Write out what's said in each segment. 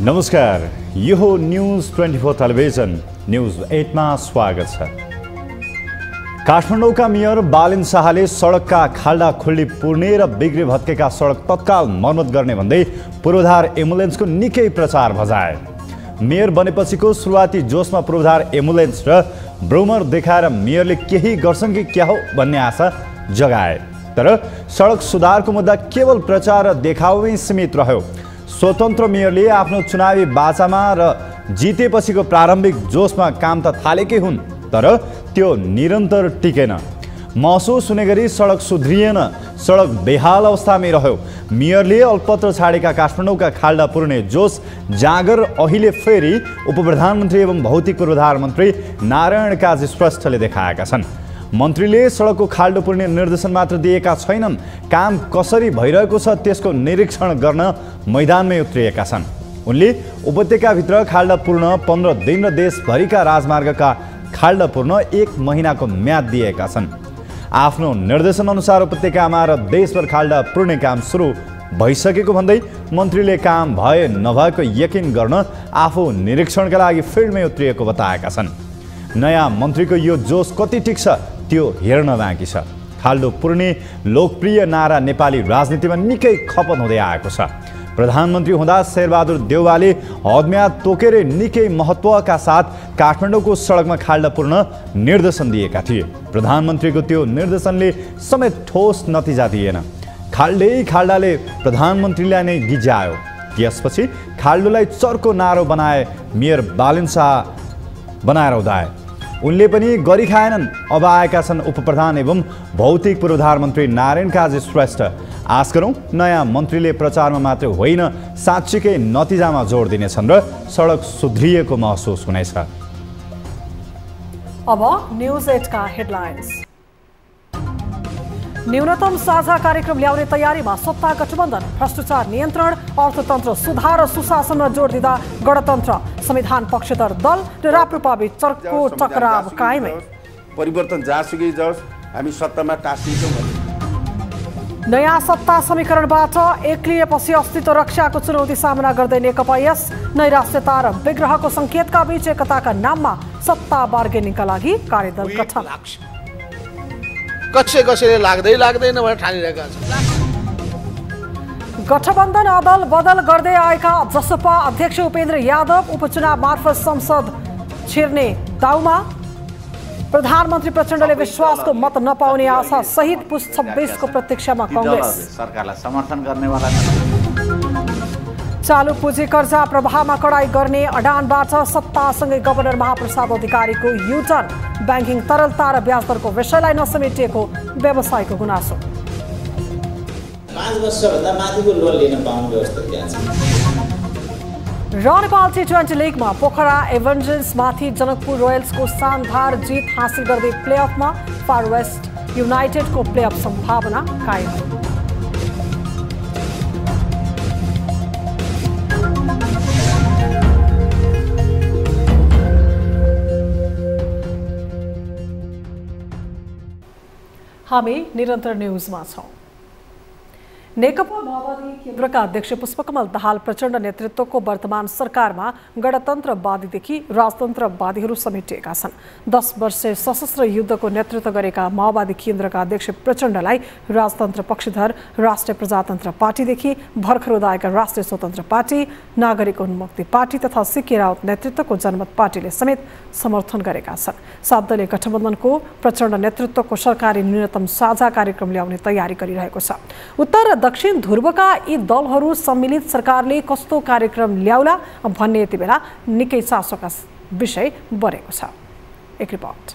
नमस्कार, यो हो न्यूज 24 टेलिभिजन न्यूज 8 मा स्वागत छ। काठमाडौँका मेयर बालिन शाहले सडकका खाल्डा खुल्डी पुर्ने र बिग्रे भत्केका सडक तत्काल मर्मत गर्ने भन्दै पूर्वाधार एम्बुलेन्सको निकै प्रचार भजाए। मेयर बनेपछिको सुरुवाती जोसमा पूर्वाधार एम्बुलेन्स र ब्रोमर देखाएर मेयरले केही गर्छन् कि क्या हो भन्ने आशा जगाए। तर सडक सुधारको मुद्दा केवल प्रचार र देखावमै सीमित रह्यो। स्वतन्त्र मेयरले आफ्नो चुनावी बाचामा र जितेपछिको प्रारम्भिक जोसमा काम त थालेकै हुन्, तर त्यो निरन्तर टिकेन। महसुस हुने गरी सडक सुध्रिएन, सडक बेहाल अवस्थामै रह्यो। मेयरले अल्पत्र छाडेका काठमाडौँका खाल्डा पुर्ने जोस जागर अहिले फेरि उपप्रधानमन्त्री एवं भौतिक पूर्वाधार मन्त्री नारायण काजी श्रेष्ठले देखाएका छन्। मन्त्रीले सडकको खाल्डो पुर्ने निर्देशन मात्र दिएका छैनन्, काम कसरी भइरहेको छ त्यसको निरीक्षण गर्न मैदानमै उत्रिएका छन्। उनले उपत्यकाभित्र खाल्डा पुर्न 15 दिन र देशभरिका राजमार्गका खाल्डा पुर्न 1 महिनाको म्याद दिएका छन्। आफ्नो निर्देशन अनुसार उपत्यकामा र देशभर खाल्डा पुर्ने काम सुरु भइसकेको भन्दै मन्त्रीले काम भए नभएको यकिन गर्न आफू निरीक्षणका लागि फिल्डमै उत्रिएको बताएका छन्। नयाँ मन्त्रीको यो जोस कति टिक्छ त्यो हेर्न बाँकी छ। खाल्डो पुर्ने लोकप्रिय नारा नेपाली राजनीतिमा निकै खपत हुँदै आएको छ। प्रधानमन्त्री हुँदा शेरबहादुर देउवाले हदम्याद तोकेर निकै महत्त्वका साथ काठमाडौँको सडकमा खाल्डा पुर्न निर्देशन दिएका थिए। प्रधानमन्त्रीको त्यो निर्देशनले समेत ठोस नतिजा दिएन। खाल्डाले प्रधानमन्त्रीलाई नै गिज्यायो। त्यसपछि खाल्डोलाई चर्को नारो बनाए मेयर बालिन शाह बनाएर उदाए। उनले पनि गरी खाएनन्। अब आएका छन् उपप्रधान एवं भौतिक पूर्वाधार मन्त्री नारायण काजी श्रेष्ठ। आश गरौँ नयाँ मन्त्रीले प्रचारमा मात्र होइन साँच्चीकै नतिजामा जोड दिनेछन् र सडक सुध्रिएको महसुस हुनेछ। अब न्यूज 8 का हेडलाइन्स। न्यूनतम साझा कार्यक्रम ल्याउने तयारीमा सत्ता गठबन्धन, भ्रष्टाचार नियन्त्रण, अर्थतन्त्र सुधार र सुशासनमा जोड दिँदा गणतन्त्र, संविधान पक्षधर दल र राप्रपाबीच चर्को टकराव कायमै। परिवर्तन जहाँसुकै जाओस् हामी सत्तामा टाँसिन्छौँ। नयाँ सत्ता समीकरणबाट एक्लिएपछि अस्तित्व रक्षाको चुनौती सामना गर्दै नेकपा यस नैराश्यता र विग्रहको सङ्केतका बीच एकताका नाममा सत्ता बार्गेनिङका लागि कार्यदल गठन। कसैले लाग्दैन भनेर ठानिरहेका छन्। गठबन्धन अदल बदल गर्दै आएका जसपा अध्यक्ष उपेन्द्र यादव उपचुनाव मार्फत संसद छिर्ने दाउमा। प्रधानमन्त्री प्रचण्डले विश्वासको मत नपाउने आशा सहित पुस 26 को प्रतीक्षामा कांग्रेस। सरकारलाई समर्थन गर्नेवाला चालु पुँजी कर्जा प्रवाहमा कडाई गर्ने अडानबाट सत्तासँगै गभर्नर महाप्रसाद अधिकारीको युटर्न। ब्याङ्किङ तरलता र ब्याज दरको विषयलाई नसमेटिएको व्यवसायको गुनासो। 5 वर्षभन्दा माथिको लोन लिन पाउने व्यवस्था त्यहाँ छ। र नेपाल T20 लिगमा पोखरा एभेन्जर्समाथि जनकपुर रोयल्सको शानदार जित हासिल गर्दै प्लेअफमा, फार वेस्ट युनाइटेडको प्लेअफ सम्भावना कायम। हामी निरन्तर न्यूजमा छौं। नेकपा माओवादी केन्द्रका अध्यक्ष पुष्पकमल दाहाल प्रचण्ड नेतृत्वको वर्तमान सरकारमा गणतन्त्रवादीदेखि राजतन्त्रवादीहरू समेटिएका छन्। 10 वर्षे सशस्त्र युद्धको नेतृत्व गरेका माओवादी केन्द्रका अध्यक्ष प्रचण्डलाई राजतन्त्र पक्षधर राष्ट्रिय प्रजातन्त्र पार्टीदेखि भर्खर उदाएका राष्ट्रिय स्वतन्त्र पार्टी, नागरिक उन्मुक्ति पार्टी तथा सिक्के राउत नेतृत्वको जनमत पार्टीले समेत समर्थन गरेका छन्। 7 दलीय गठबन्धनको प्रचण्ड नेतृत्वको सरकारले न्यूनतम साझा कार्यक्रम ल्याउने तयारी गरिरहेको छ। उत्तर र दक्षिण ध्रुवका यी दलहरू सम्मिलित सरकारले कस्तो कार्यक्रम ल्याउला भन्ने यति बेला निकै चासोका विषय बनेको छ। एक रिपोर्ट।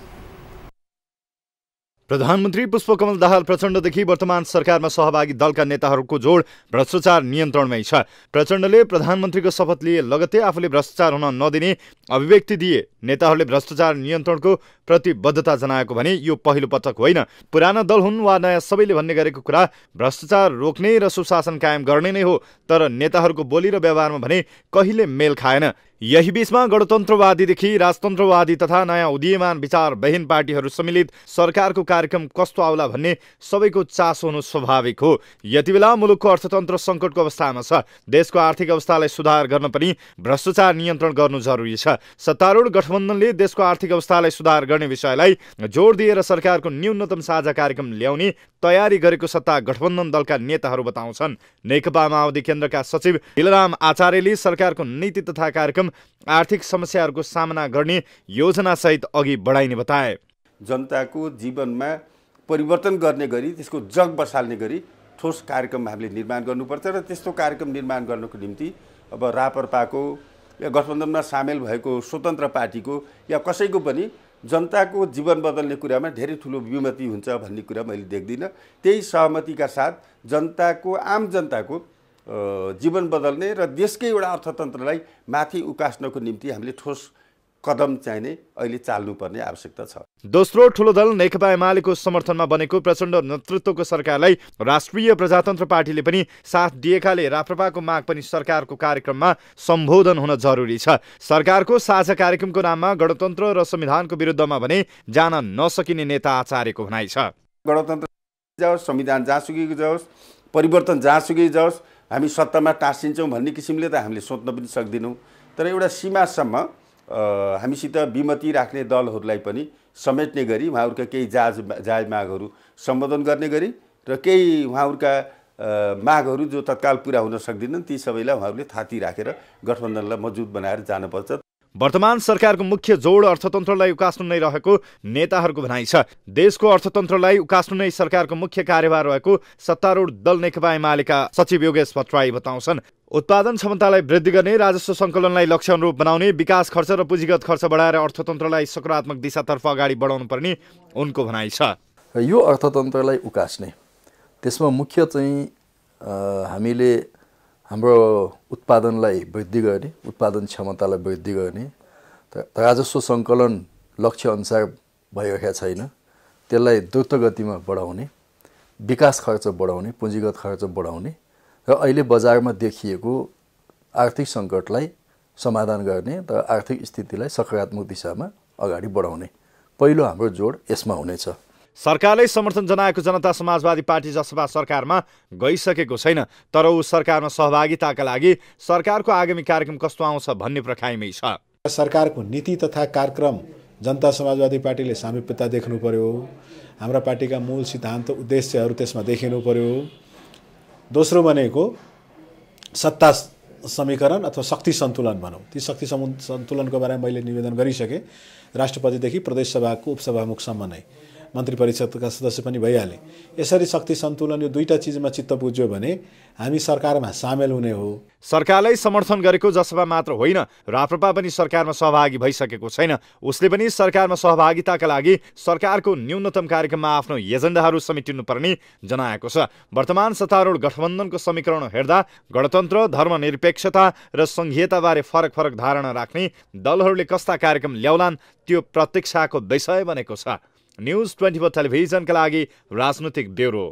प्रधानमन्त्री पुष्पकमल दाहाल प्रचण्डदेखि वर्तमान सरकारमा सहभागी दलका नेताहरूको जोड भ्रष्टाचार नियन्त्रणमै छ। प्रचण्डले प्रधानमन्त्रीको शपथ लिए लगत्तै आफूले भ्रष्टाचार हुन नदिने अभिव्यक्ति दिए। नेताहरूले भ्रष्टाचार नियन्त्रणको प्रतिबद्धता जनाएको भने यो पहिलो पटक होइन। पुराना दल हुन् वा नयाँ, सबैले भन्ने गरेको कुरा भ्रष्टाचार रोक्ने र सुशासन कायम गर्ने नै हो। तर नेताहरूको बोली र व्यवहारमा भने कहिले मेल खाएन। यही बीचमा गणतन्त्रवादीदेखि राजतन्त्रवादी तथा नयाँ उदीयमान विचारविहीन पार्टीहरू सम्मिलित सरकारको कार्यक्रम कस्तो आउला भन्ने सबैको चासो हुनु स्वाभाविक हो। यति बेला मुलुकको अर्थतन्त्र सङ्कटको अवस्थामा छ। देशको आर्थिक अवस्थालाई सुधार गर्न पनि भ्रष्टाचार नियन्त्रण गर्नु जरुरी छ। सत्तारूढ गठबन्धनले देशको आर्थिक अवस्थालाई सुधार गर्ने विषयलाई जोड दिएर सरकारको न्यूनतम साझा कार्यक्रम ल्याउने तयारी गरेको सत्ता गठबन्धन दलका नेताहरू बताउँछन्। नेकपा माओवादी केन्द्रका सचिव दिलराम आचार्यले सरकारको नीति तथा कार्यक्रम आर्थिक समस्याहरूको सामना गर्ने योजनासहित अघि बढाइने बताए। जनताको जीवनमा परिवर्तन गर्ने गरी, त्यसको जग बसाल्ने गरी ठोस कार्यक्रम हामीले निर्माण गर्नुपर्छ र त्यस्तो कार्यक्रम निर्माण गर्नको निम्ति अब राप्रपाको या गठबन्धनमा सामेल भएको स्वतन्त्र पार्टीको या कसैको पनि जनताको जीवन बदल्ने कुरामा धेरै ठुलो विमति हुन्छ भन्ने कुरा मैले देख्दिनँ। त्यही सहमतिका साथ आम जनताको जीवन बदल्ने र देशकै एउटा अर्थतन्त्रलाई माथि उकास्नको निम्ति हामीले ठोस कदम चाहिने अहिले चाल्नुपर्ने आवश्यकता छ। दोस्रो ठुलो दल नेकपा एमालेको समर्थनमा बनेको प्रचण्ड नेतृत्वको सरकारलाई राष्ट्रिय प्रजातन्त्र पार्टीले पनि साथ दिएकाले राप्रपाको माग पनि सरकारको कार्यक्रममा सम्बोधन हुन जरुरी छ। सरकारको साझा कार्यक्रमको नाममा गणतन्त्र र संविधानको विरुद्धमा भने जान नसकिने नेता आचार्यको भनाइ छ। गणतन्त्र जाओस्, संविधान जहाँसुकै जाओस्, परिवर्तन जहाँसुकै जाओस्, हामी सत्तामा टाँसिन्छौँ भन्ने किसिमले त हामीले सोच्न पनि सक्दैनौँ। तर एउटा सीमासम्म हामीसित विमति राख्ने दलहरूलाई पनि समेट्ने गरी उहाँहरूका केही जायज मागहरू सम्बोधन गर्ने गरी र केही उहाँहरूका मागहरू जो तत्काल पुरा हुन सक्दैनन् ती सबैलाई उहाँहरूले थाती राखेर गठबन्धनलाई मजबुत बनाएर जानुपर्छ। वर्तमान सरकारको मुख्य जोड अर्थतन्त्रलाई उकास्नु नै रहेको नेताहरूको भनाइ छ। देशको अर्थतन्त्रलाई उकास्नु नै सरकारको मुख्य कार्यभार रहेको सत्तारूढ दल नेकपा एमालेका सचिव योगेश भट्टराई बताउँछन्। उत्पादन क्षमतालाई वृद्धि गर्ने, राजस्व सङ्कलनलाई लक्ष्य अनुरूप बनाउने, विकास खर्च र पुँजीगत खर्च बढाएर अर्थतन्त्रलाई सकारात्मक दिशातर्फ अगाडि बढाउनु पर्ने उनको भनाइ छ। यो अर्थतन्त्रलाई उकास्ने, त्यसमा मुख्य चाहिँ हामीले हाम्रो उत्पादनलाई वृद्धि गर्ने, उत्पादन क्षमतालाई वृद्धि गर्ने, राजस्व सङ्कलन लक्ष्य अनुसार भइरहेको छैन, त्यसलाई द्रुत गतिमा बढाउने, विकास खर्च बढाउने, पुँजीगत खर्च बढाउने र अहिले बजारमा देखिएको आर्थिक सङ्कटलाई समाधान गर्ने र आर्थिक स्थितिलाई सकारात्मक दिशामा अगाडि बढाउने पहिलो हाम्रो जोड यसमा हुनेछ। सरकारले समर्थन जनाएको जनता समाजवादी पार्टी जसपा सरकारमा गइसकेको छैन, तर ऊ सरकारमा सहभागिताका लागि सरकारको आगामी कार्यक्रम कस्तो आउँछ भन्ने प्रखाइमै छ। सरकारको नीति तथा कार्यक्रम जनता समाजवादी पार्टीले सामिप्यता देख्नु पर्यो। हाम्रा पार्टीका मूल सिद्धान्त उद्देश्यहरू त्यसमा देखिनु पर्यो। दोस्रो भनेको सत्ता समीकरण अथवा शक्ति सन्तुलन भनौँ, ती शक्ति सन्तुलनको बारेमा मैले निवेदन गरिसकेँ। राष्ट्रपतिदेखि प्रदेश सभाको उपसभामुखसम्म नै मन्त्री परिषदका सदस्य पनि भइहाले। यसरी शक्ति सन्तुलन यो दुईटा चिजमा चित्त बुझ्यो भने हामी सरकारमा सामेल हुने हो। सरकारलाई समर्थन गरेको जसपा मात्र होइन, राप्रपा पनि सरकारमा सहभागी भइसकेको छैन। उसले पनि सरकारमा सहभागिताका लागि सरकारको न्यूनतम कार्यक्रममा आफ्नो एजेन्डाहरू समेटिनुपर्ने जनाएको छ। वर्तमान सत्तारूढ गठबन्धनको समीकरण हेर्दा गणतन्त्र, धर्मनिरपेक्षता र सङ्घीयताबारे फरक फरक धारणा राख्ने दलहरूले कस्ता कार्यक्रम ल्याउलान् त्यो प्रतीक्षाको विषय बनेको छ। न्युज 24 टेलिभिजनका लागि राजनीतिक ब्युरो।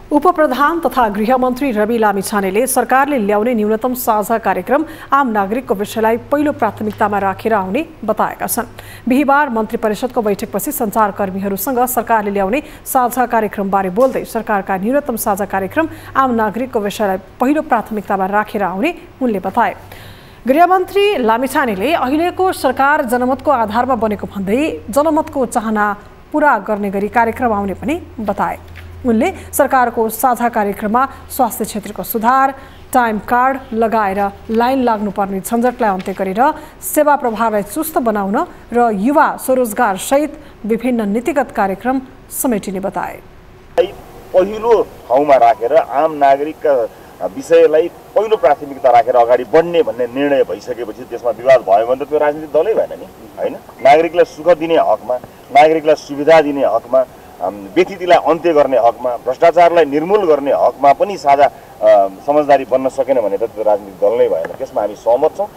उपप्रधान तथा गृहमन्त्री रवि लामिछानेले सरकारले ल्याउने न्यूनतम साझा कार्यक्रम आम नागरिकको विषयलाई पहिलो प्राथमिकतामा राखेर आउने बताएका छन्। बिहिबार मन्त्री परिषदको बैठकपछि सञ्चारकर्मीहरूसँग सरकारले ल्याउने साझा कार्यक्रमबारे बोल्दै सरकारका न्यूनतम साझा कार्यक्रम आम नागरिकको विषयलाई पहिलो प्राथमिकतामा राखेर आउने उनले बताए। गृहमन्त्री लामिछानेले अहिलेको सरकार जनमतको आधारमा बनेको भन्दै जनमतको चाहना पूरा गर्ने गरी कार्यक्रम आउने पनि बताए। उनले सरकारको साझा कार्यक्रममा स्वास्थ्य क्षेत्रको सुधार, टाइम कार्ड लगाएर लाइन लाग्नुपर्ने झन्झटलाई अन्त्य गरेर सेवा प्रभावलाई चुस्त बनाउन र युवा स्वरोजगार सहित विभिन्न नीतिगत कार्यक्रम समेटिने बताए। पहिलो ठाउँमा राखेर आम नागरिकका विषयलाई पहिलो प्राथमिकता राखेर अगाडि बढ्ने भन्ने निर्णय भइसकेपछि त्यसमा विवाद भयो भने त त्यो राजनीतिक दलै भएन नि, होइन? नागरिकलाई सुख दिने हकमा, नागरिकलाई सुविधा दिने हकमा, व्यथितिलाई अन्त्य गर्ने हकमा, भ्रष्टाचारलाई निर्मूल गर्ने हकमा पनि साझा समझदारी बन्न सकेन भने त त्यो राजनीतिक दल नै भएन। त्यसमा हामी सहमत छौँ।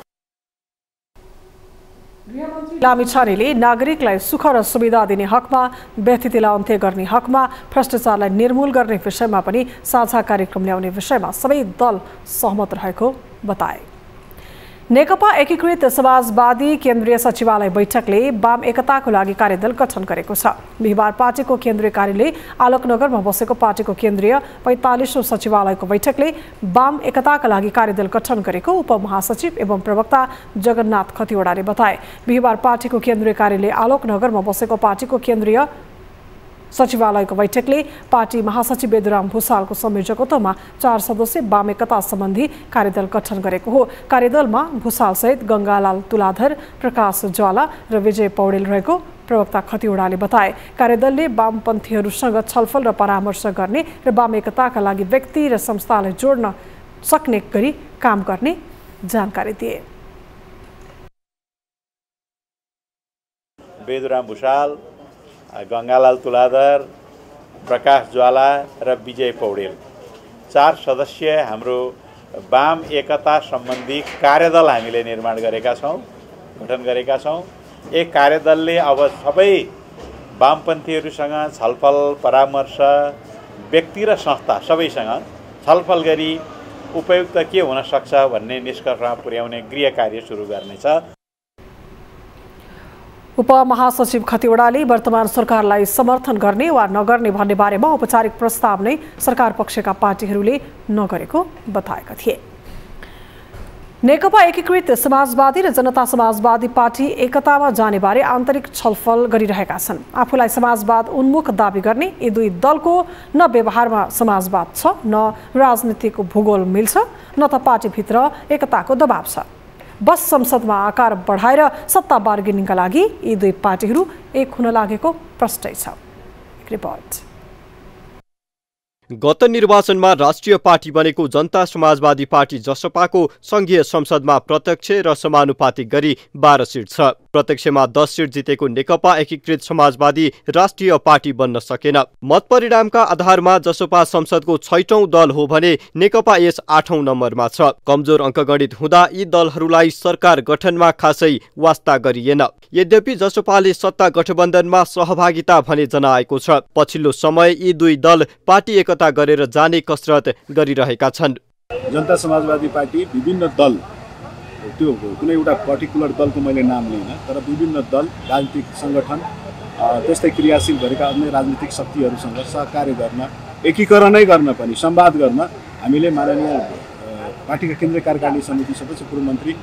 लामिछानेले नागरिकलाई सुख र सुविधा दिने हकमा, व्यथितिलाई अन्त्य गर्ने हकमा, भ्रष्टाचारलाई निर्मूल गर्ने विषयमा पनि साझा कार्यक्रम ल्याउने विषयमा सबै दल सहमत रहेको बताए। नेकपा एकीकृत समाजवादी केन्द्रीय सचिवालय बैठकले वाम एकताको लागि कार्यदल गठन गरेको छ। बिहिबार पार्टीको केन्द्रीय कार्यालय आलोकनगरमा बसेको पार्टीको केन्द्रीय 45औं सचिवालयको बैठकले वाम एकताका लागि कार्यदल गठन गरेको उपमहासचिव एवं प्रवक्ता जगन्नाथ खतिवडाले बताए। बिहिबार पार्टीको केन्द्रीय कार्यालय आलोकनगरमा बसेको पार्टीको केन्द्रीय सचिवालयको बैठकले पार्टी महासचिव बेदुराम भुसालको संयोजकत्वमा 4 सदस्यीय वाम एकता सम्बन्धी कार्यदल गठन गरेको हो। कार्यदलमा भुसालसहित गंगालाल तुलाधर, प्रकाश ज्वाला र विजय पौडेल रहेको प्रवक्ता खतिवडाले बताए। कार्यदलले वामपन्थीहरूसँग छलफल र परामर्श गर्ने र वाम एकताका लागि व्यक्ति र संस्थालाई जोड्न सक्ने गरी काम गर्ने जानकारी दिए। बेदुराम भुसाल, गंगालाल तुलाधर, प्रकाश ज्वाला र विजय पौडेल 4 सदस्यीय हाम्रो वाम एकता सम्बन्धी कार्यदल हामीले निर्माण गरेका छौँ, गठन गरेका छौँ। एक कार्यदलले अब सबै वामपन्थीहरूसँग छलफल परामर्श, व्यक्ति र संस्था सबैसँग छलफल गरी उपयुक्त के हुन सक्छ भन्ने निष्कर्षमा पुर्याउने गृह कार्य सुरु गर्नेछ। उपमहासचिव खतिवडाले वर्तमान सरकारलाई समर्थन गर्ने वा नगर्ने भन्ने बारेमा औपचारिक प्रस्ताव नै सरकार पक्षका पार्टीहरूले नगरेको बताएका थिए। नेकपा एकीकृत समाजवादी र जनता समाजवादी पार्टी एकतामा जाने बारे आन्तरिक छलफल गरिरहेका छन्। आफूलाई समाजवाद उन्मुख दाबी गर्ने यी दुई दलको न व्यवहारमा समाजवाद छ, न राजनीतिक भूगोल मिल्छ, न त पार्टीभित्र एकताको दबाव छ। बस संसदमा आकार बढाएर सत्ता बार्गेनिङका लागि यी दुई पार्टीहरू एक हुन लागेको प्रष्टै छ। रिपोर्ट। गत निर्वाचनमा राष्ट्रिय पार्टी बनेको जनता समाजवादी पार्टी जसपाको संघीय संसदमा प्रत्यक्ष र समानुपातिक गरी 12 सिट छ। प्रत्यक्षमा 10 सिट जितेको नेकपा एकीकृत समाजवादी राष्ट्रिय पार्टी बन्न सकेन। मत परिणामका आधारमा जसपा संसदको 6औं दल हो भने नेकपा यस 8औं नम्बरमा छ। कमजोर अङ्कगणित हुँदा यी दलहरूलाई सरकार गठनमा खासै वास्ता गरिएन। यद्यपि जसपाले सत्ता गठबन्धनमा सहभागिता भने जनाएको छ। पछिल्लो समय यी दुई दल पार्टी एकता गरेर जाने कसरत गरिरहेका छन्। जनता समाजवादी पार्टी विभिन्न दल, त्यो कुनै एउटा पर्टिकुलर दलको मैले नाम लिइनँ, तर विभिन्न दल, राजनीतिक सङ्गठन, त्यस्तै क्रियाशील भएका अन्य राजनीतिक शक्तिहरूसँग सहकार्य गर्न, एकीकरणै गर्न पनि, संवाद गर्न हामीले माननीय पार्टीका केन्द्रीय कार्यकारिणी समिति सदस्य पूर्व मन्त्री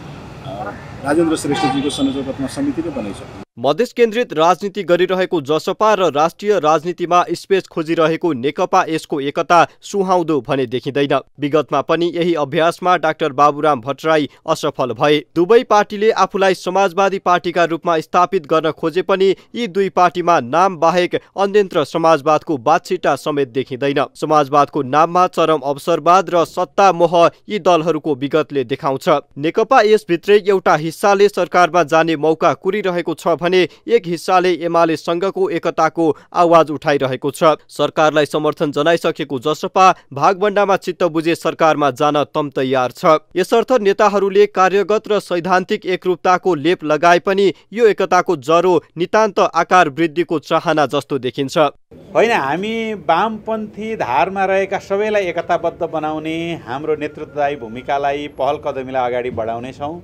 राजेन्द्र श्रेष्ठजीको संयोजकत्वमा समिति नै बनाइसक्यौँ। मधेस केन्द्रित राजनीति गरिरहेको जसपा र राष्ट्रिय राजनीतिमा स्पेस खोजिरहेको नेकपा यसको एकता सुहाउँदो भने देखिँदैन। विगतमा पनि यही अभ्यासमा डाक्टर बाबुराम भट्टराई असफल भए। दुवै पार्टीले आफूलाई समाजवादी पार्टीका रूपमा स्थापित गर्न खोजे पनि यी दुई पार्टीमा नाम बाहेक अन्यत्र समाजवादको बाछिटा समेत देखिँदैन। समाजवादको नाममा चरम अवसरवाद र सत्ता मोह यी दलहरूको विगतले देखाउँछ। नेकपा यसभित्रै एउटा हिस्साले सरकारमा जाने मौका कुरिरहेको छ भने एक हिस्साले एमाले सँगको एकताको आवाज उठाइरहेको छ। सरकारलाई समर्थन जनाइसकेको जसपा भागभण्डामा चित्त बुझे सरकारमा जान तम तयार छ। यसर्थ नेताहरूले कार्यगत र सैद्धान्तिक एकरूपताको लेप लगाए पनि यो एकताको जरो नितान्त आकार वृद्धिको चाहना जस्तो देखिन्छ। होइन, हामी वामपन्थी धारमा रहेका सबैलाई एकताबद्ध बनाउने हाम्रो नेतृत्वदायी भूमिकालाई पहल कदमीलाई अगाडि बढाउने छौँ।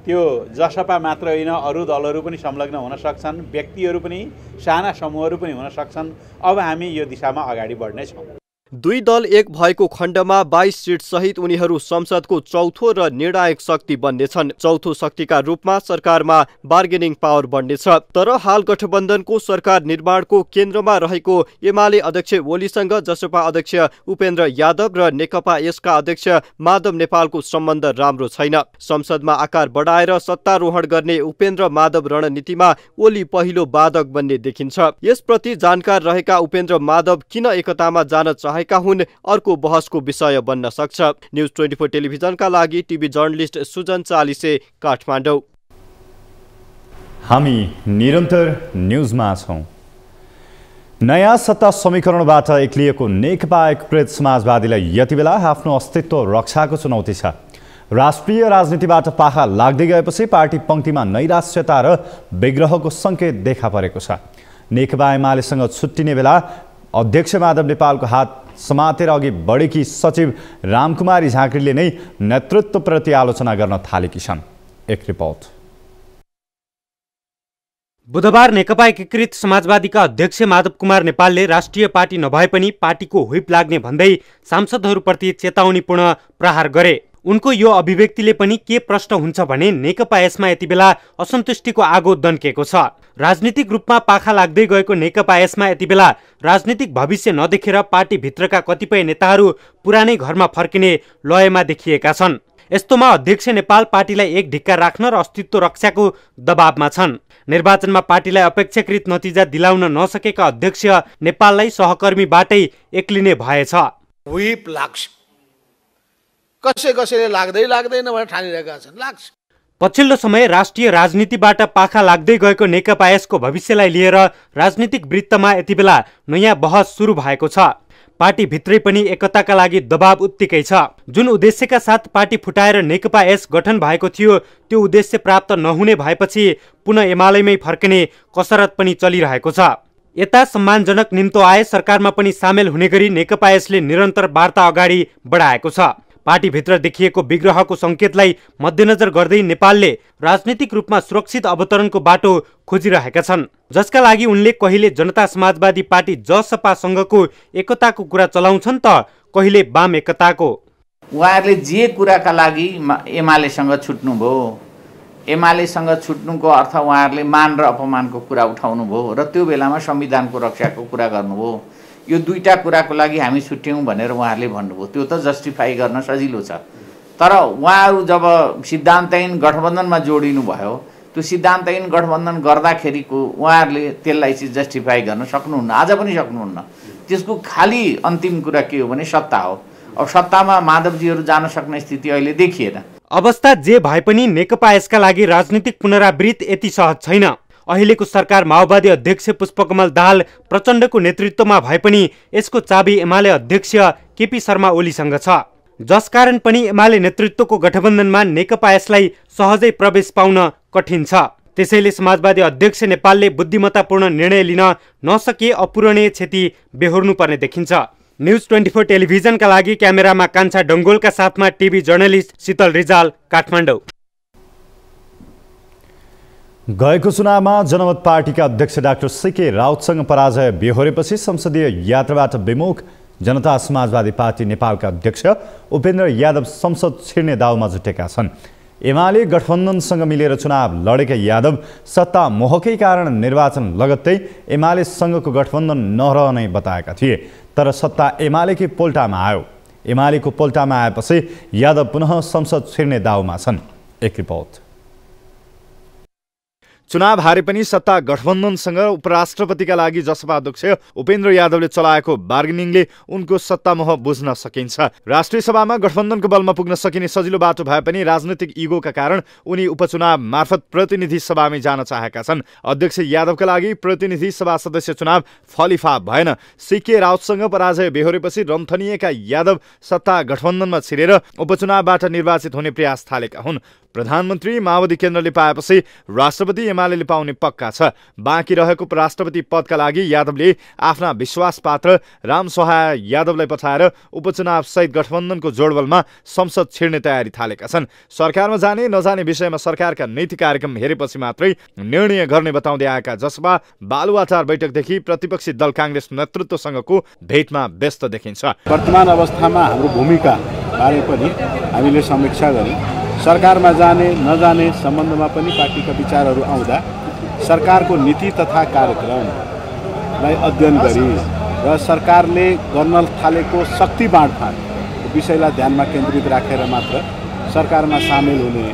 त्यो जसपा मात्र होइन, अरू दलहरू पनि संलग्न हुन सक्छन्, व्यक्तिहरू पनि, साना समूहहरू पनि हुन सक्छन्। अब हामी यो दिशामा अगाडि बढ्नेछौँ। दुई दल एक भएको खण्डमा 22 सिट सहित उनीहरू संसदको चौथो र निर्णायक शक्ति बन्नेछन्। चौथो शक्तिका रूपमा सरकारमा बार्गेनिङ पावर बढ्नेछ। तर हाल गठबन्धनको सरकार निर्माणको केन्द्रमा रहेको एमाले अध्यक्ष ओलीसँग जसपा अध्यक्ष उपेन्द्र यादव र नेकपा यसका अध्यक्ष माधव नेपालको सम्बन्ध राम्रो छैन। संसदमा आकार बढाएर सत्तारोहण गर्ने उपेन्द्र माधव रणनीतिमा ओली पहिलो बाधक बन्ने देखिन्छ। यसप्रति जानकार रहेका उपेन्द्र माधव किन एकतामा जान चाहे रहेका हुन् अर्को बहसको विषय बन्न सक्छ। न्युज 24 टेलिभिजनका लागि टिभी जर्नलिस्ट सुजन चालिसे, काठमाडौँ। हामी निरन्तर न्युजमा छौँ। नयाँ सत्ता समीकरणबाट एक्लिएको नेकपा एकीकृत समाजवादीलाई यति बेला आफ्नो अस्तित्व रक्षाको चुनौती छ। राष्ट्रिय राजनीतिबाट पाखा लाग्दै गएपछि पार्टी पङ्क्तिमा नैराश्यता र विग्रहको सङ्केत देखा परेको छ। नेकपा एमालेसँग छुट्टिने बेला अध्यक्ष माधव नेपालको हात समातेर अघि बढेकी सचिव रामकुमारी झाँक्रीले नै नेतृत्वप्रति आलोचना गर्न थालेकी छन्। एक रिपोर्ट। बुधबार नेकपा एकीकृत समाजवादीका अध्यक्ष माधव कुमार नेपालले राष्ट्रिय पार्टी नभए पनि पार्टीको व्हिप लाग्ने भन्दै सांसदहरूप्रति चेतावनीपूर्ण प्रहार गरे। उनको यो अभिव्यक्तिले पनि के प्रश्न हुन्छ भने नेकपा यसमा यति बेला असन्तुष्टिको आगो दन्केको छ। राजनीतिक रूपमा पाखा लाग्दै गएको नेकपा यसमा यति बेला राजनीतिक भविष्य नदेखेर पार्टीभित्रका कतिपय नेताहरू पुरानै घरमा फर्किने लयमा देखिएका छन्। यस्तोमा अध्यक्ष नेपाल पार्टीलाई एक ढिक्का राख्न र अस्तित्व रक्षाको दबावमा छन्। निर्वाचनमा पार्टीलाई अपेक्षाकृत नतिजा दिलाउन नसकेका अध्यक्ष नेपाललाई सहकर्मीबाटै एक्लिने भएछ। व्हिप लाग्छ, कसैले लाग्दैन भनेर ठानिरहेका छन्, लाग्छ। पछिल्लो समय राष्ट्रिय राजनीतिबाट पाखा लाग्दै गएको नेकपा यसको भविष्यलाई लिएर राजनीतिक वृत्तमा यति बेला नयाँ बहस सुरु भएको छ। पार्टी भित्रै पनि एकताका लागि दबाव उत्तिकै छ। जुन उद्देश्यका साथ पार्टी फुटाएर नेकपा एस गठन भएको थियो त्यो उद्देश्य प्राप्त नहुने भएपछि पुनः एमालेमै फर्किने कसरत पनि चलिरहेको छ। यता सम्मानजनक निम्तो आए सरकारमा पनि सामेल हुने गरी नेकपा यसले निरन्तर वार्ता अगाडि बढाएको छ। पार्टीभित्र देखिएको विग्रहको सङ्केतलाई मध्यनजर गर्दै नेपालले राजनीतिक रूपमा सुरक्षित अवतरणको बाटो खोजिरहेका छन्, जसका लागि उनले कहिले जनता समाजवादी पार्टी जसपासँगको एकताको कुरा चलाउँछन् त कहिले वाम एकताको। उहाँहरूले जे कुराका लागि एमालेसँग छुट्नुभयो, एमालेसँग छुट्नुको अर्थ उहाँहरूले मान र अपमानको कुरा उठाउनु भयो र त्यो बेलामा संविधानको रक्षाको कुरा गर्नुभयो। यो दुईटा कुराको लागि हामी छुट्यौँ भनेर उहाँहरूले भन्नुभयो। त्यो त जस्टिफाई गर्न सजिलो छ, तर उहाँहरू जब सिद्धान्तहीन गठबन्धनमा जोडिनु भयो त्यो सिद्धान्तहीन गठबन्धन गर्दाखेरिको उहाँहरूले त्यसलाई चाहिँ जस्टिफाई गर्न सक्नुहुन्न, आज पनि सक्नुहुन्न। त्यसको खाली अन्तिम कुरा के हो भने सत्ता हो। अब सत्तामा माधवजीहरू जान सक्ने स्थिति अहिले देखिएन। अवस्था जे भए पनि नेकपा यसका लागि राजनीतिक पुनरावृत्ति यति सहज छैन। अहिलेको सरकार माओवादी अध्यक्ष पुष्पकमल दाहाल प्रचण्डको नेतृत्वमा भए पनि यसको चाबी एमाले अध्यक्ष केपी शर्मा ओलीसँग छ, जसकारण पनि एमाले नेतृत्वको गठबन्धनमा नेकपा यसलाई सहजै प्रवेश पाउन कठिन छ। त्यसैले समाजवादी अध्यक्ष नेपालले बुद्धिमत्तापूर्ण निर्णय लिन नसके अपूरणीय क्षति बेहोर्नुपर्ने देखिन्छ। न्युज 24 टेलिभिजनका लागि क्यामेरामा कान्छा डङ्गोलका साथमा टिभी जर्नलिस्ट शीतल रिजाल, काठमाडौँ। गएको चुनावमा जनमत पार्टीका अध्यक्ष डाक्टर सीके राउतसँग पराजय बेहोरेपछि संसदीय यात्राबाट विमुख जनता समाजवादी पार्टी नेपालका अध्यक्ष उपेन्द्र यादव संसद छिर्ने दाउमा जुटेका छन्। एमाले गठबन्धनसँग मिलेर चुनाव लडेका यादव सत्ता मोहकै कारण निर्वाचन लगत्तै एमालेसँगको गठबन्धन नरहने बताएका थिए, तर सत्ता एमालेकै पोल्टामा आयो। एमालेको पोल्टामा आएपछि यादव पुनः संसद छिर्ने दाउमा छन्। एक रिपोर्ट। चुनाव हारे पनि सत्ता गठबन्धनसँग उपराष्ट्रपतिका लागि जसपा अध्यक्ष उपेन्द्र यादवले चलाएको बार्गेनिङले उनको सत्तामोह बुझ्न सकिन्छ। राष्ट्रिय सभामा गठबन्धनको बलमा पुग्न सकिने सजिलो बाटो भए पनि राजनीतिक इगोका कारण उनी उपचुनाव मार्फत प्रतिनिधि सभामै जान चाहेका छन्। अध्यक्ष यादवका लागि प्रतिनिधि सभा सदस्य चुनाव फलिफा भएन। सीके राउतसँग पराजय बेहोरेपछि रन्थनिएका यादव सत्ता गठबन्धनमा छिरेर उपचुनावबाट निर्वाचित हुने प्रयास थालेका हुन्। प्रधानमन्त्री माओवादी केन्द्रले पाएपछि राष्ट्रपति एमालेले पाउने पक्का छ। बाँकी रहेको राष्ट्रपति पदका लागि यादवले आफ्ना विश्वासपात्र रामसहाय यादवलाई पठाएर उपचुनाव सहित गठबन्धनको जोडबलमा संसद छिर्ने तयारी थालेका छन्। सरकारमा जाने नजाने विषयमा सरकारका नीति कार्यक्रम हेरेपछि मात्रै निर्णय गर्ने बताउँदै आएका जसपा बालुवाटार बैठकदेखि प्रतिपक्षी दल काङ्ग्रेस नेतृत्वसँगको भेटमा व्यस्त देखिन्छ। वर्तमान अवस्थामा हाम्रो भूमिका बारे पनि हामीले समीक्षा गर्यौं। सरकारमा जाने नजाने सम्बन्धमा पनि पार्टीका विचारहरू आउँदा सरकारको नीति तथा कार्यक्रमलाई अध्ययन गरी र सरकारले गर्न थालेको शक्ति बाँडफाँड विषयलाई ध्यानमा केन्द्रित राखेर मात्र सरकारमा सामेल हुने,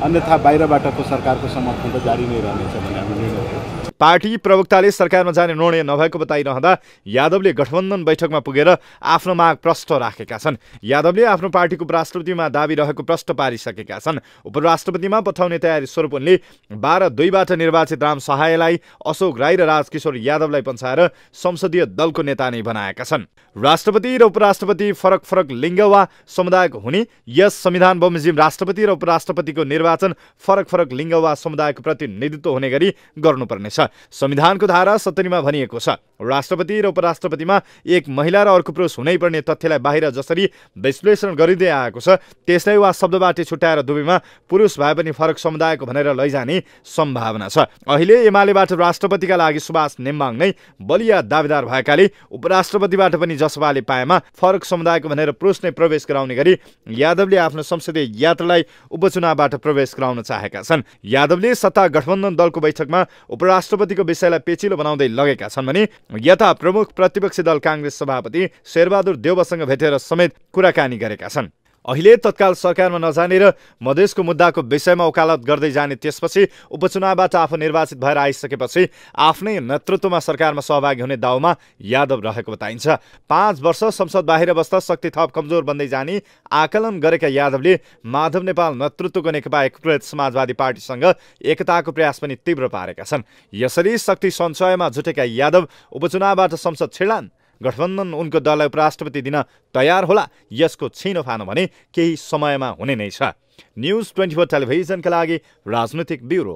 अन्यथा बाहिरबाटको सरकारको समर्थन त जारी नै रहनेछ भन्ने हामी निर्णय गर्यौं। पार्टी प्रवक्ताले सरकारमा जाने निर्णय नभएको बताइरहँदा यादवले गठबन्धन बैठकमा पुगेर आफ्नो माग प्रष्ट राखेका छन्। यादवले आफ्नो पार्टीको उपराष्ट्रपतिमा दाबी रहेको प्रष्ट पारिसकेका छन्। उपराष्ट्रपतिमा पठाउने तयारी स्वरूप उनले 12-2बाट निर्वाचित राम सहायलाई, अशोक राई र राजकिशोर यादवलाई पन्छाएर संसदीय दलको नेता नै बनाएका छन्। राष्ट्रपति र उपराष्ट्रपति फरक फरक लिङ्ग वा समुदायको हुने, यस संविधान बमोजिम राष्ट्रपति र उपराष्ट्रपतिको निर्वाचन फरक फरक लिङ्ग वा समुदायको प्रतिनिधित्व हुने गरी गर्नुपर्नेछ। संविधानको धारा 70मा भनिएको छ, राष्ट्रपति र उपराष्ट्रपतिमा एक महिला र अर्को पुरुष हुनैपर्ने तथ्यलाई बाहिर जसरी विश्लेषण गरिँदै आएको छ, त्यसलाई वा शब्दबाट छुट्याएर दुवैमा पुरुष भए पनि फरक समुदायको भनेर लैजाने सम्भावना छ। अहिले एमालेबाट राष्ट्रपतिका लागि सुभाष नेम्बाङ नै बलिया दावेदार भएकाले उपराष्ट्रपतिबाट पनि जसपाले पाएमा फरक समुदायको भनेर पुरुष नै प्रवेश गराउने गरी यादवले आफ्नो संसदीय यात्रालाई उपचुनावबाट प्रवेश गराउन चाहेका छन्। यादवले सत्ता गठबन्धन दलको बैठकमा उपराष्ट्रपतिको विषयलाई पेचिलो बनाउँदै लगेका छन् भने यता प्रमुख प्रतिपक्षी दल काङ्ग्रेस सभापति शेरबहादुर देउवासँग भेटेर समेत कुराकानी गरेका छन्। अहिले तत्काल सरकारमा नजाने र मधेसको मुद्दाको विषयमा वकालत गर्दै जाने, त्यसपछि उपचुनावबाट आफू निर्वाचित भएर आइसकेपछि आफ्नै नेतृत्वमा सरकारमा सहभागी हुने दाउमा यादव रहेको बताइन्छ। 5 वर्ष संसद बाहिर बस्दा शक्ति थप कमजोर बन्दै जाने आकलन गरेका यादवले माधव नेपाल नेतृत्वको नेकपा एकीकृत समाजवादी पार्टीसँग एकताको प्रयास पनि तीव्र पारेका छन्। यसरी शक्ति सञ्चयमा जुटेका यादव उपचुनावबाट संसद छिर्लान्। गठबन्धन उनको दललाई उपराष्ट्रपति दिन तयार होला, यसको छिनोफानो भने केही समयमा हुने नै छ। न्युज 24 टेलिभिजनका लागि राजनीतिक ब्युरो।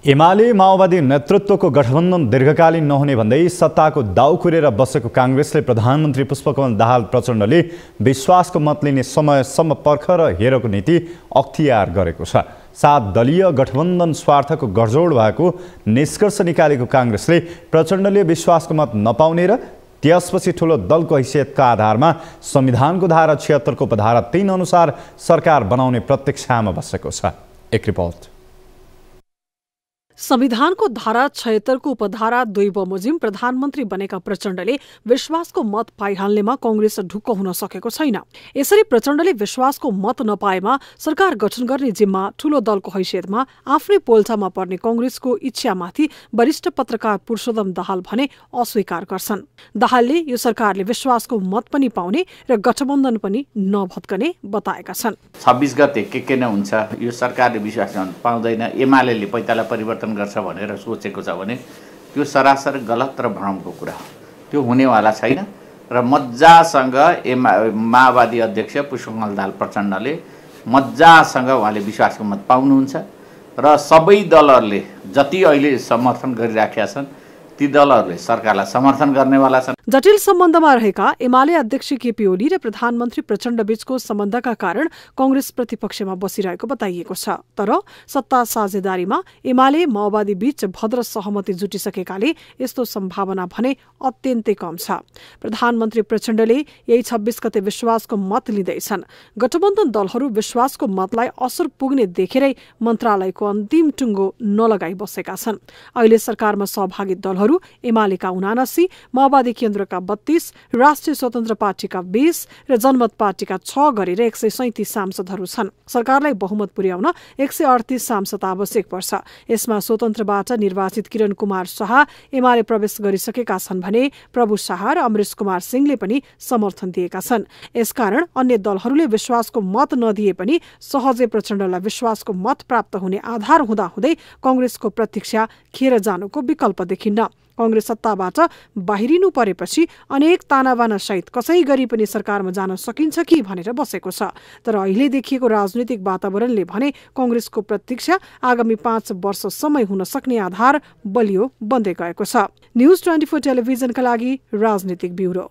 एमाले माओवादी नेतृत्वको गठबन्धन दीर्घकालीन नहुने भन्दै सत्ताको दाउ कुरेर बसेको काङ्ग्रेसले प्रधानमन्त्री पुष्पकमल दाहाल प्रचण्डले विश्वासको मत लिने समयसम्म पर्खेर हेरेको नीति अख्तियार गरेको छ। 7 दलीय गठबन्धन स्वार्थको गठजोड भएको निष्कर्ष निकालेको काङ्ग्रेसले प्रचण्डले विश्वासको मत नपाउने र त्यसपछि ठूलो दलको हैसियतका आधारमा संविधानको धारा 76 को उपधारा 3 अनुसार सरकार बनाउने प्रतीक्षामा बसेको छ। एक रिपोर्ट। संविधानको धारा 76 को उपधारा 2 बमोजिम प्रधानमन्त्री बनेका प्रचण्डले विश्वासको मत पाइहाल्नेमा कांग्रेस ढुक्क हुन सकेको छैन। यसरी प्रचण्डले विश्वासको मत नपाएमा सरकार गठन गर्ने जिम्मा ठूलो दलको हैसियतमा आफ्नै पोल्टामा पर्ने कांग्रेसको इच्छामाथि वरिष्ठ पत्रकार पुरुषोत्तम दाहाल भने अस्वीकार गर्छन्। दाहालले यो सरकारले विश्वासको मत पनि पाउने र गठबन्धन पनि नभत्कने बताएका छन्। 26 गते के नै हुन्छ, यो सरकारले विश्वास पाउँदैन, एमालेले पैताला परिवर्तन गर्छ भनेर सोचेको छ भने त्यो सरासर गलत र भ्रमको कुरा हो। त्यो हुनेवाला छैन र मज्जासँग माओवादी अध्यक्ष पुष्पकमल दाहाल प्रचण्डले मज्जासँग उहाँले विश्वासको मत पाउनुहुन्छ र सबै दलहरूले जति अहिले समर्थन गरिराखेका छन् ती दलहरूले सरकारलाई समर्थन गर्नेवाला छन्। जटिल सम्बन्धमा रहेका एमाले अध्यक्ष केपी ओली र प्रधानमन्त्री प्रचण्ड बीचको सम्बन्धका कारण कांग्रेस प्रतिपक्षमा बसिरहेको बताइएको छ। तर सत्ता साझेदारीमा एमाले माओवादी बीच भद्र सहमति जुटिसकेकाले यस्तो सम्भावना भने अत्यन्तै कम छ। प्रधानमन्त्री प्रचण्डले यही 26 गते विश्वासको मत लिँदैछन्। गठबन्धन दलहरू विश्वासको मतलाई असर पुग्ने देखेरै मन्त्रालयको अन्तिम टुङ्गो नलगाई बसेका छन्। अहिले सरकारमा सहभागी दलहरू एमालेका 79, माओवादी केन्द्रका 32, राष्ट्रिय स्वतन्त्र पार्टीका 20 र जनमत पार्टीका 6 गरेर 137 सांसदहरू छन्। सरकारलाई बहुमत पुर्याउन 138 सांसद आवश्यक पर्छ। यसमा स्वतन्त्रबाट निर्वाचित किरण कुमार शाह एमाले प्रवेश गरिसकेका छन् भने प्रभु शाह र अमरेश कुमार सिंहले पनि समर्थन दिएका छन्। यसकारण अन्य दलहरूले विश्वासको मत नदिए पनि सहजै प्रचण्डलाई विश्वासको मत प्राप्त हुने आधार हुँदाहुँदै कांग्रेसको प्रतीक्षा खेर जानुको विकल्प देखिन्न। कांग्रेस सत्ताबाट बाहिरिनु परेपछि अनेक तानाबाना सहित कसै गरी पनि सरकारमा जान सकिन्छ कि भनेर बसेको छ। तर अहिले देखिएको राजनीतिक वातावरणले भने कांग्रेसको प्रतीक्षा आगामी 5 वर्षसम्म हुन सक्ने आधार बलियो बन्दै गएको छ। न्युज 24 टेलिभिजनका लागि राजनीतिक ब्युरो।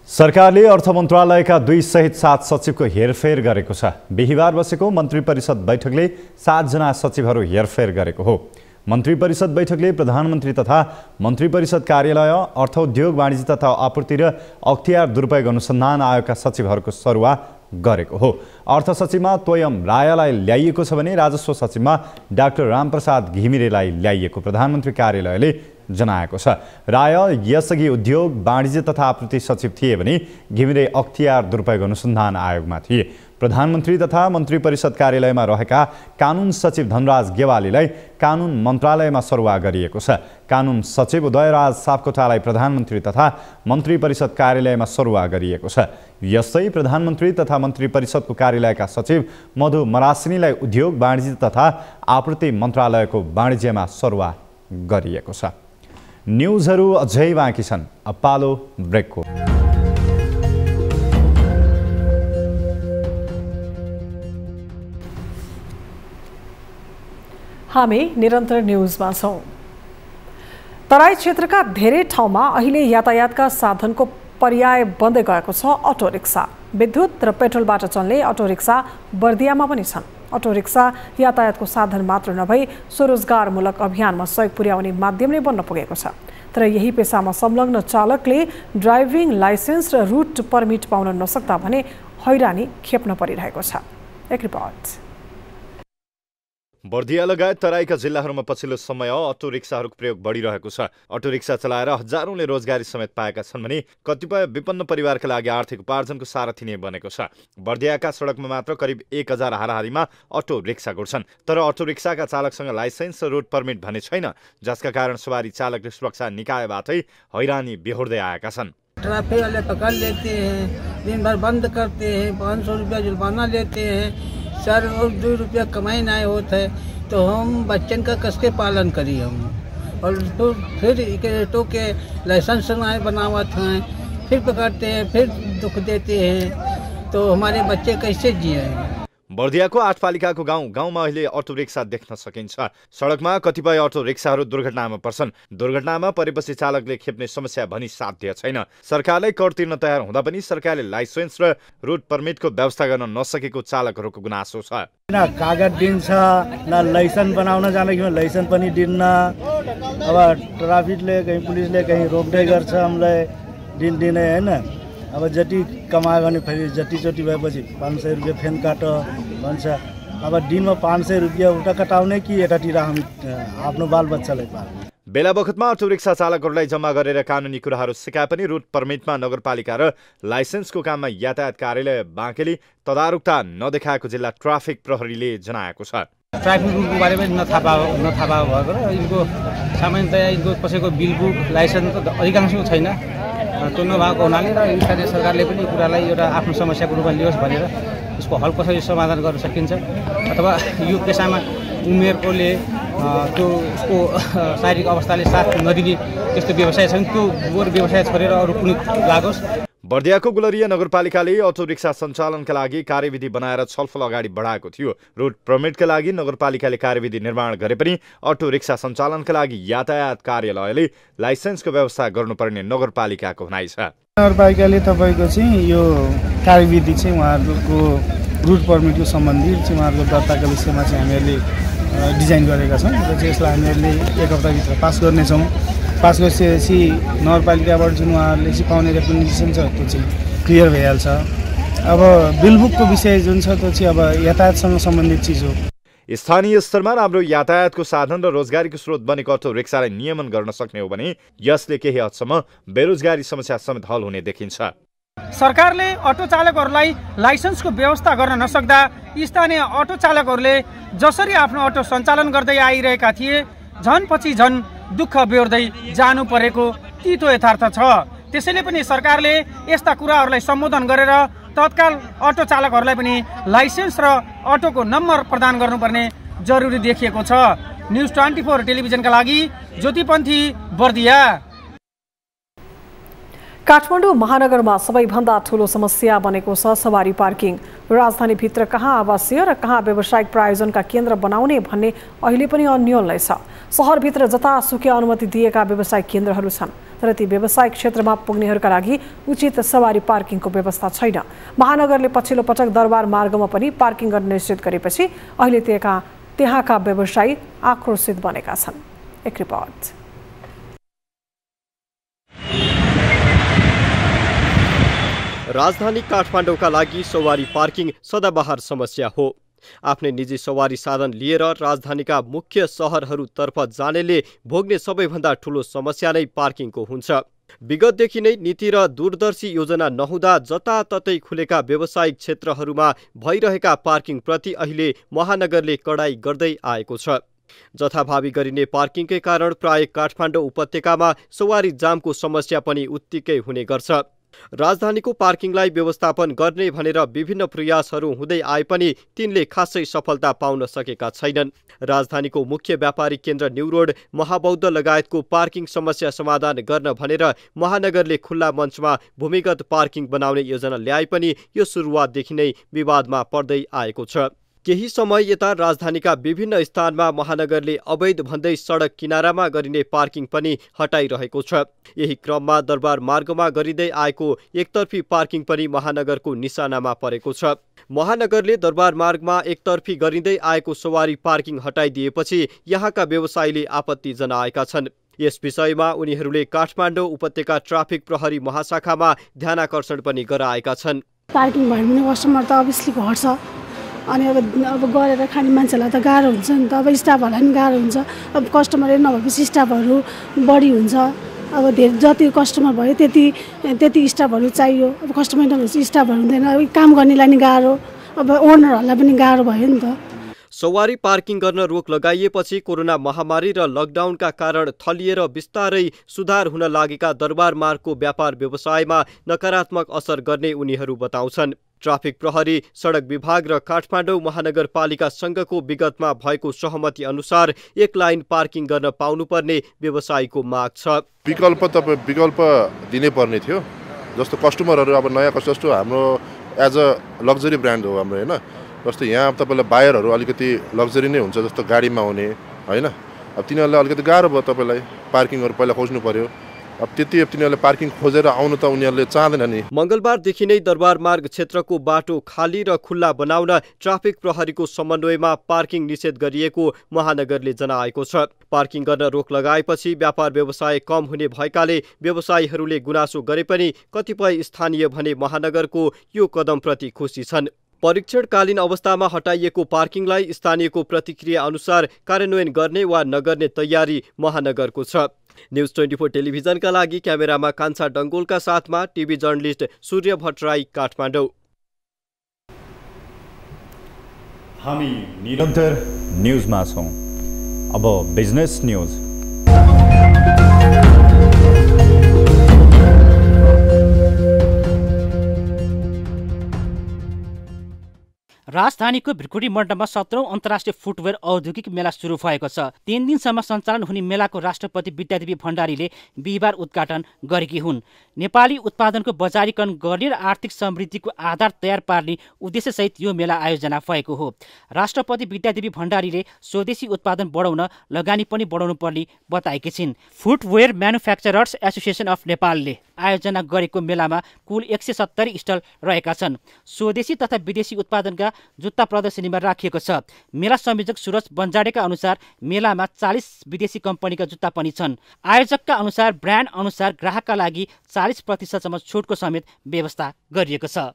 सरकारले अर्थ मन्त्रालयका 2 सहित 7 सचिवको हेरफेर गरेको छ। बिहिबार बसेको मन्त्री परिषद बैठकले 7 जना सचिवहरू हेरफेर गरेको हो। मन्त्री परिषद बैठकले प्रधानमन्त्री तथा मन्त्री परिषद कार्यालय, अर्थ उद्योग वाणिज्य तथा आपूर्ति र अख्तियार दुरुपयोग अनुसन्धान आयोगका सचिवहरूको सरुवा गरेको हो। अर्थ सचिवमा तोयम रायलाई ल्याइएको छ भने राजस्व सचिवमा डाक्टर रामप्रसाद घिमिरेलाई ल्याइएको प्रधानमन्त्री कार्यालयले जनाएको छ। राय यसअघि उद्योग वाणिज्य तथा आपूर्ति सचिव थिए भने घिमिरे अख्तियार दुरुपयोग अनुसन्धान आयोगमा थिए। प्रधानमन्त्री तथा मन्त्री परिषद कार्यालयमा रहेका कानुन सचिव धनराज गेवालीलाई कानुन मन्त्रालयमा सरुवा गरिएको छ। कानुन सचिव उदयराज सापकोटालाई प्रधानमन्त्री तथा मन्त्री परिषद कार्यालयमा सरुवा गरिएको छ। यस्तै प्रधानमन्त्री तथा मन्त्री परिषदको कार्यालयका सचिव मधु मरासिनीलाई उद्योग वाणिज्य तथा आपूर्ति मन्त्रालयको वाणिज्यमा सरुवा गरिएको छ। न्युजहरू अझै बाँकी छन्, अब पालो ब्रेकको। हामी निरन्तर न्युजमा छौं। तराई क्षेत्रका धेरै ठाउँमा अहिले यातायातका साधनको पर्याय बन्दै गएको छ अटो रिक्सा। विद्युत र पेट्रोलबाट चल्ने अटो रिक्सा बर्दियामा पनि छन्। अटो रिक्सा यातायातको साधन मात्र नभई स्वरोजगारमूलक अभियानमा सहयोग पुर्याउने माध्यम नै बन्न पुगेको छ। तर यही पेसामा संलग्न चालकले ड्राइभिङ लाइसेन्स र रुट पर्मिट पाउन नसक्दा भने हैरानी खेप्न परिरहेको छ। एक रिपोर्ट। बर्दिया लगायत तराईका जिल्लाहरूमा पछिल्लो समय अटो रिक्साहरूको प्रयोग बढिरहेको छ। अटो रिक्सा चलाएर हजारौंले रोजगारी समेत पाएका छन् भने कतिपय विपन्न परिवारका लागि आर्थिक उपार्जनको सारथी नै बनेको छ। बर्दियाका सडकमा मात्र करिब 1000 हाराहारीमा अटो रिक्सा गुड्छन्। तर अटो रिक्साका चालकसँग लाइसेन्स र रोड पर्मिट भने छैन, जसका कारण सवारी चालकले सुरक्षा निकायबाटै हैरानी बेहोर्दै आएका छन्। ट्रैफिक वाले पकड़ लेते हैं, दिन भर बंद करते हैं, 500 रुपया जुर्माना लेते हैं, सर और 2 रुपया कमाई नहीं होता है, तो हम बच्चन का कसके पालन करी हम। और तो फिर तो के लाइसेंस नहीं बनावत हैं, फिर पकड़ते हैं, फिर दुख देते हैं, तो हमारे बच्चे कैसे जिए। बर्दियाको 8 पालिकाको गाउँमा अहिले अटो रिक्सा देख्न सकिन्छ। सडकमा कतिपय अटो रिक्साहरू दुर्घटनामा पर्छन्। दुर्घटनामा परेपछि चालकले खेप्ने समस्या भनी साध्य छैन। सरकारले कर तिर्न तयार हुँदा पनि सरकारले लाइसेन्स र रुट पर्मिटको व्यवस्था गर्न नसकेको चालकहरूको गुनासो छ। न कागज दिन्छ, न लाइसेन्स बनाउन जाने कि लाइसेन्स पनि दिन्न। अब ट्राफिकले कहीँ पुलिसले कहीँ रोक्दै गर्छ हामीलाई दिनै हैन। अब जति कमायो भने फेरि जतिचोटि भएपछि 500 रुपियाँ फेन काट भन्छ। अब दिनमा 500 रुपियाँ उता कटाउने कि यतातिर हामी आफ्नो बालबच्चालाई पाल्ने। बेला बखतमा अटो रिक्सा चालकहरूलाई जम्मा गरेर कानुनी कुराहरू सिकाए पनि रुट पर्मिटमा नगरपालिका र लाइसेन्सको काममा यातायात कार्यालय बाँकेले तदारुकता नदेखाएको जिल्ला ट्राफिक प्रहरीले जनाएको छ। ट्राफिक रुलको बारेमा नथाहा भएको र यिनको सामान्यतया यिनको कसैको बिल बुक लाइसेन्स त अधिकांशको छैन। त्यो नभएको हुनाले र स्थानीय सरकारले पनि कुरालाई एउटा आफ्नो समस्याको रूपमा लियोस् भनेर यसको हल कसरी समाधान गर्न सकिन्छ, अथवा यो पेसामा उमेरकोले त्यो उसको शारीरिक अवस्थाले साथ नदिने त्यस्तो व्यवसाय छन्, त्यो व्यवसाय छोडेर अरू कुनै लागोस्। बर्दियाको गुलरिया नगरपालिकाले अटो रिक्सा सञ्चालनका लागि कार्यविधि बनाएर छलफल अगाडि बढाएको थियो। रुट पर्मिटका लागि नगरपालिकाले कार्यविधि निर्माण गरे पनि अटो रिक्सा सञ्चालनका लागि यातायात कार्यालयले लाइसेन्सको व्यवस्था गर्नुपर्ने नगरपालिकाको भनाइ छ। नगरपालिकाले तपाईँको चाहिँ यो कार्यविधि चाहिँ उहाँहरूको रुट पर्मिटको सम्बन्धी चाहिँ उहाँहरूको दर्ताका विषयमा चाहिँ हामीहरूले डिजाइन गरेका छौँ र चाहिँ यसलाई हामीहरूले 1 हप्ताभित्र पास गर्नेछौँ। पास गरिसकेपछि नगरपालिकाबाट जुन उहाँहरूले सिकाउने रेकमेन्डेसन छ त्यो चाहिँ क्लियर भइहाल्छ। अब बिलबुकको विषय जुन छ त्यो चाहिँ अब यातायातसँग सम्बन्धित चिज हो। स्थानीय स्तरमा राम्रो यातायातको साधन र रोजगारीको स्रोत बनेको अटो रिक्सालाई नियमन गर्न सक्ने हो भने यसले केही हदसम्म बेरोजगारी समस्या समेत हल हुने देखिन्छ। सरकारले अटो चालकहरूलाई लाइसेन्सको व्यवस्था गर्न नसक्दा स्थानीय अटो चालकहरूले जसरी आफ्नो अटो सञ्चालन गर्दै आइरहेका थिए झन् पछि झन् दुःख बेहोर्दै जानु परेको तितो यथार्थ छ। त्यसैले पनि सरकारले यस्ता कुराहरूलाई सम्बोधन गरेर तत्काल अटो चालकहरूलाई पनि लाइसेन्स र अटोको नम्बर प्रदान गर्नुपर्ने जरुरी देखिएको छ। न्युज 24 टेलिभिजनका लागि ज्योतिपन्थी, बर्दिया। काठमाडौँ महानगरमा सबैभन्दा ठूलो समस्या बनेको छ सवारी पार्किङ। राजधानीभित्र कहाँ आवासीय र कहाँ व्यावसायिक प्रायोजनका केन्द्र बनाउने भन्ने अहिले पनि अन्योलनै छ। सहरभित्र जतासुकै अनुमति दिएका व्यावसायिक केन्द्रहरू छन्, तर ती व्यावसायिक क्षेत्रमा पुग्नेहरूका लागि उचित सवारी पार्किङको व्यवस्था छैन। महानगरले पछिल्लो पटक दरबार मार्गमा पनि पार्किङ गर्न निश्चित गरेपछि अहिले त्यहाँका व्यवसायी आक्रोशित बनेका छन्। एक रिपोर्ट। राजधानी काठमाडौँका लागि सवारी पार्किङ सदाबहार समस्या हो। आफ्नै निजी सवारी साधन लिएर राजधानीका मुख्य सहरहरूतर्फ जानेले भोग्ने सबैभन्दा ठूलो समस्या नै पार्किङको हुन्छ। विगतदेखि नै नीति र दूरदर्शी योजना नहुँदा जताततै खुलेका व्यावसायिक क्षेत्रहरूमा भइरहेका पार्किङप्रति अहिले महानगरले कडाई गर्दै आएको छ। जथाभावी गरिने पार्किङकै कारण प्राय काठमाडौँ उपत्यकामा सवारी जामको समस्या पनि उत्तिकै हुने गर्छ। राजधानीको पार्किङलाई व्यवस्थापन गर्ने भनेर विभिन्न प्रयासहरू हुँदै आए पनि तिनले खासै सफलता पाउन सकेका छैनन्। राजधानीको मुख्य व्यापारिक केन्द्र न्यू रोड, महाबौद्ध लगायतको पार्किङ समस्या समाधान गर्न भनेर महानगरले खुल्ला मञ्चमा भूमिगत पार्किङ बनाउने योजना ल्याए पनि यो सुरुवातदेखि नै विवादमा पर्दै आएको छ। केही समय यता राजधानीका विभिन्न स्थानमा महानगरले अवैध भन्दै सडक किनारामा गरिने पार्किङ पनि हटाइरहेको छ। यही क्रममा दरबार मार्गमा गरिँदै आएको एकतर्फी पार्किङ पनि महानगरको निशानामा परेको छ। महानगरले दरबार मार्गमा एकतर्फी गरिँदै आएको सवारी पार्किङ हटाइदिएपछि यहाँका व्यवसायीले आपत्ति जनाएका छन्। यस विषयमा उनीहरूले काठमाडौँ उपत्यका ट्राफिक प्रहरी महाशाखामा ध्यानाकर्षण पनि गराएका छन्। पार्किङ भयो भने कस्टमर त अभियसली घट्छ, अनि अब गरेर खाने मान्छेलाई त गाह्रो हुन्छ नि त। अब स्टाफहरूलाई पनि गाह्रो हुन्छ। अब कस्टमर नभएपछि स्टाफहरू बढी हुन्छ। अब धेरै जति कस्टमर भयो त्यति स्टाफहरू चाहियो। अब कस्टमर नभएपछि स्टाफहरू हुँदैन। अब काम गर्नेलाई नि गाह्रो, अब ओनरहरूलाई पनि गाह्रो भयो नि त। सवारी पार्किङ गर्न रोक लगाइएपछि कोरोना महामारी र लकडाउनका कारण थलिएर बिस्तारै सुधार हुन लागेका दरबार मार्गको व्यापार व्यवसायमा नकारात्मक असर गर्ने उनीहरू बताउँछन्। ट्राफिक प्रहरी, सडक विभाग र काठमाडौँ महानगरपालिका संघको विगतमा भएको सहमति अनुसार एक लाइन पार्किङ गर्न पाउनुपर्ने व्यवसायीको माग छ। विकल्प दिनै पर्ने थियो। जस्तो कस्टमरहरू अब नयाँ जस्तो हाम्रो एज अ लग्जरी ब्रान्ड हो हाम्रो, होइन? जस्तो यहाँ तपाईँलाई बायरहरू अलिकति लग्जरी नै हुन्छ, जस्तो गाडीमा आउने, होइन? अब तिनीहरूलाई अलिकति गाह्रो भयो, तपाईँलाई पार्किङहरू पहिला खोज्नु पर्यो। अब तिनीहरूले पार्किङ खोजेर आउनु त उनीहरूले चाहँदैन नि। मङ्गलबारदेखि नै दरबार मार्ग क्षेत्रको बाटो खाली र खुल्ला बनाउन ट्राफिक प्रहरीको समन्वयमा पार्किङ निषेध गरिएको महानगरले जनाएको छ। पार्किङ गर्न रोक लगाएपछि व्यापार व्यवसाय कम हुने भएकाले व्यवसायीहरूले गुनासो गरे पनि कतिपय स्थानीय भने महानगरको यो कदमप्रति खुसी छन्। परीक्षणकालीन अवस्थामा हटाइएको पार्किङलाई स्थानीयको प्रतिक्रिया अनुसार कार्यान्वयन गर्ने वा नगर्ने तयारी महानगरको छ। न्युज 24 टेलिभिजनका लागि क्यामेरामा कान्छा डङ्गोलका साथमा टिभी जर्नलिस्ट सूर्य भट्टराई, काठमाडौँ। हामी निरन्तर न्युजमा छौँ। अब बिजनेस न्युज। राजधानीको भ्रिकुटी मण्डपमा 17औं अन्तर्राष्ट्रिय फुटवेयर औद्योगिक मेला सुरु भएको छ। 3 दिनसम्म सञ्चालन हुने मेलाको राष्ट्रपति विद्यादेवी भण्डारीले बिहिबार उद्घाटन गरेकी हुन्। नेपाली उत्पादनको बजारीकरण गर्ने र आर्थिक समृद्धिको आधार तयार पार्ने उद्देश्यसहित यो मेला आयोजना भएको हो। राष्ट्रपति विद्यादेवी भण्डारीले स्वदेशी उत्पादन बढाउन लगानी पनि बढाउनु पर्ने बताएकी छिन्। फुटवेयर म्यानुफ्याक्चरर्स एसोसिएसन अफ नेपालले आयोजना गरेको मेलामा कुल 170 स्टल रहेका छन्। स्वदेशी तथा विदेशी उत्पादनका जुत्ता प्रदर्शनीमा राखिएको छ। मेला संयोजक सुरज बन्जाडेका अनुसार मेलामा 40 विदेशी कम्पनीका जुत्ता पनि छन्। आयोजकका अनुसार ब्रान्ड अनुसार ग्राहकका लागि 40% छुटको समेत व्यवस्था गरिएको छ।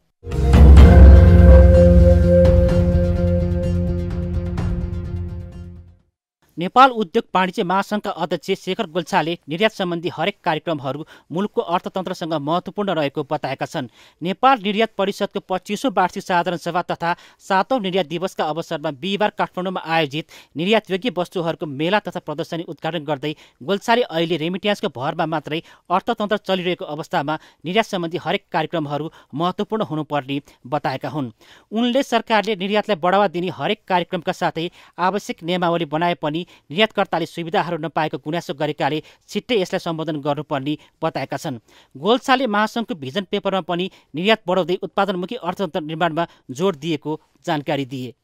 नेपाल उद्योग वाणिज्य महासङ्घका अध्यक्ष शेखर गोल्छाले निर्यात सम्बन्धी हरेक कार्यक्रमहरू मुलुकको अर्थतन्त्रसँग महत्त्वपूर्ण रहेको बताएका छन्। नेपाल निर्यात परिषदको 25औं वार्षिक साधारण सभा तथा 7औं निर्यात दिवसका अवसरमा बिहिबार काठमाडौँमा आयोजित निर्यातयोग्य वस्तुहरूको मेला तथा प्रदर्शनी उद्घाटन गर्दै गोल्छाले अहिले रेमिट्यान्सको भरमा मात्रै अर्थतन्त्र चलिरहेको अवस्थामा निर्यात सम्बन्धी हरेक कार्यक्रमहरू महत्त्वपूर्ण हुनुपर्ने बताएका हुन्। उनले सरकारले निर्यातलाई बढावा दिने हरेक कार्यक्रमका साथै आवश्यक नियमावली बनाए पनि निर्यातकर्ताले सुविधाहरू नपाएको गुनासो गरेकाले छिट्टै यसलाई सम्बोधन गर्नुपर्ने बताएका छन्। गोल्छाले महासङ्घको भिजन पेपरमा पनि निर्यात बढाउँदै उत्पादनमुखी अर्थतन्त्र निर्माणमा जोड दिएको जानकारी दिए।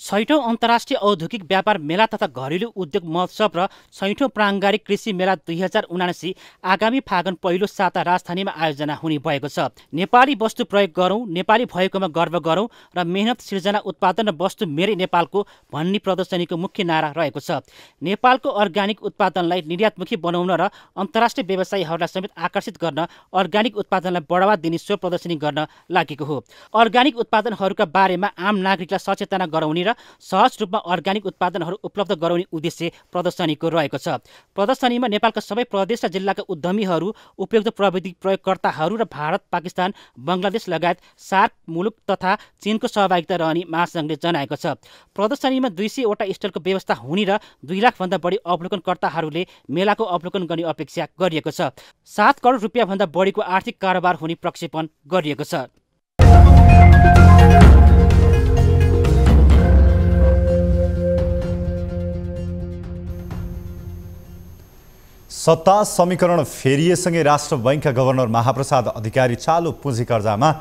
6औं अन्तर्राष्ट्रिय औद्योगिक व्यापार मेला तथा घरेलु उद्योग महोत्सव र 6औं प्राङ्गारिक कृषि मेला 2079 आगामी फागुन पहिलो साता राजधानीमा आयोजना हुने भएको छ। नेपाली वस्तु प्रयोग गरौँ, नेपाली भएकोमा गर्व गरौँ र मेहनत सिर्जना उत्पादन र वस्तु मेरै नेपालको भन्ने प्रदर्शनीको मुख्य नारा रहेको छ। नेपालको अर्ग्यानिक उत्पादनलाई निर्यातमुखी बनाउन र अन्तर्राष्ट्रिय व्यवसायीहरूलाई समेत आकर्षित गर्न अर्ग्यानिक उत्पादनलाई बढावा दिने सो प्रदर्शनी गर्न लागेको हो। अर्ग्यानिक उत्पादनहरूका बारेमा आम नागरिकलाई सचेतना गराउने र सहज रूपमा अर्ग्यानिक उत्पादनहरू उपलब्ध गराउने उद्देश्य प्रदर्शनीको रहेको छ। प्रदर्शनीमा नेपालका सबै प्रदेश र जिल्लाका उद्यमीहरू, उपयुक्त प्रविधि प्रयोगकर्ताहरू र भारत, पाकिस्तान, बङ्गलादेश लगायत सार्क मुलुक तथा चीनको सहभागिता रहने महासङ्घले जनाएको छ। प्रदर्शनीमा 200 वटा स्टलको व्यवस्था हुने र 2 लाखभन्दा बढी अवलोकनकर्ताहरूले मेलाको अवलोकन गर्ने अपेक्षा गरिएको छ। 7 करोड रुपियाँभन्दा बढीको आर्थिक कारोबार हुने प्रक्षेपण गरिएको छ। सत्ता समीकरण फेरिएसँगै राष्ट्र बैंकका गभर्नर महाप्रसाद अधिकारी चालु पुँजी कर्जामा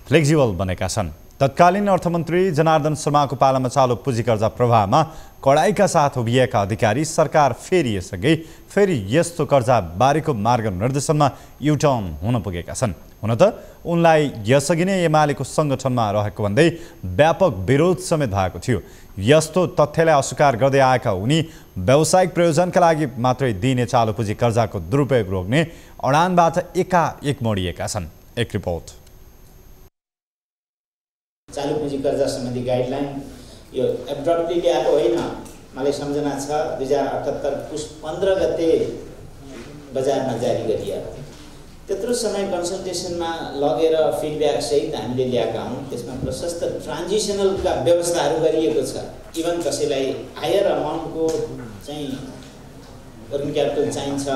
फ्लेक्जिबल बनेका छन्। तत्कालीन अर्थमन्त्री जनार्दन शर्माको पालामा चालु पुँजी कर्जा प्रवाहमा कडाइका साथ उभिएका अधिकारी सरकार फेरिएसँगै फेरि यस्तो कर्जा बारेको मार्गनिर्देशनमा युटर्न हुन पुगेका छन्। हुन त उनलाई यसअघि नै एमालेको सङ्गठनमा रहेको भन्दै व्यापक विरोध समेत भएको थियो। यस्तो तथ्यलाई अस्वीकार गर्दै आएका उनी व्यावसायिक प्रयोजनका लागि मात्रै दिइने चालु पुँजी कर्जाको दुरुपयोग रोक्ने अडानबाट एकाएक मोडिएका छन्। एक रिपोर्ट। चालु पुँजी कर्जा सम्बन्धी गाइडलाइन यो एब्रप्टली ल्याएको होइन। मलाई सम्झना छ 2078 पुस 15 गते बजारमा जारी गरिएको। त्यत्रो समय कन्सल्टेसनमा लगेर फिडब्याक सहित हामीले ल्याएका हौँ। त्यसमा प्रशस्त ट्रान्जिसनलका व्यवस्थाहरू गरिएको छ। इभन कसैलाई हायर अमाउन्टको चाहिँ वर्किङ क्यापिटल चाहिन्छ,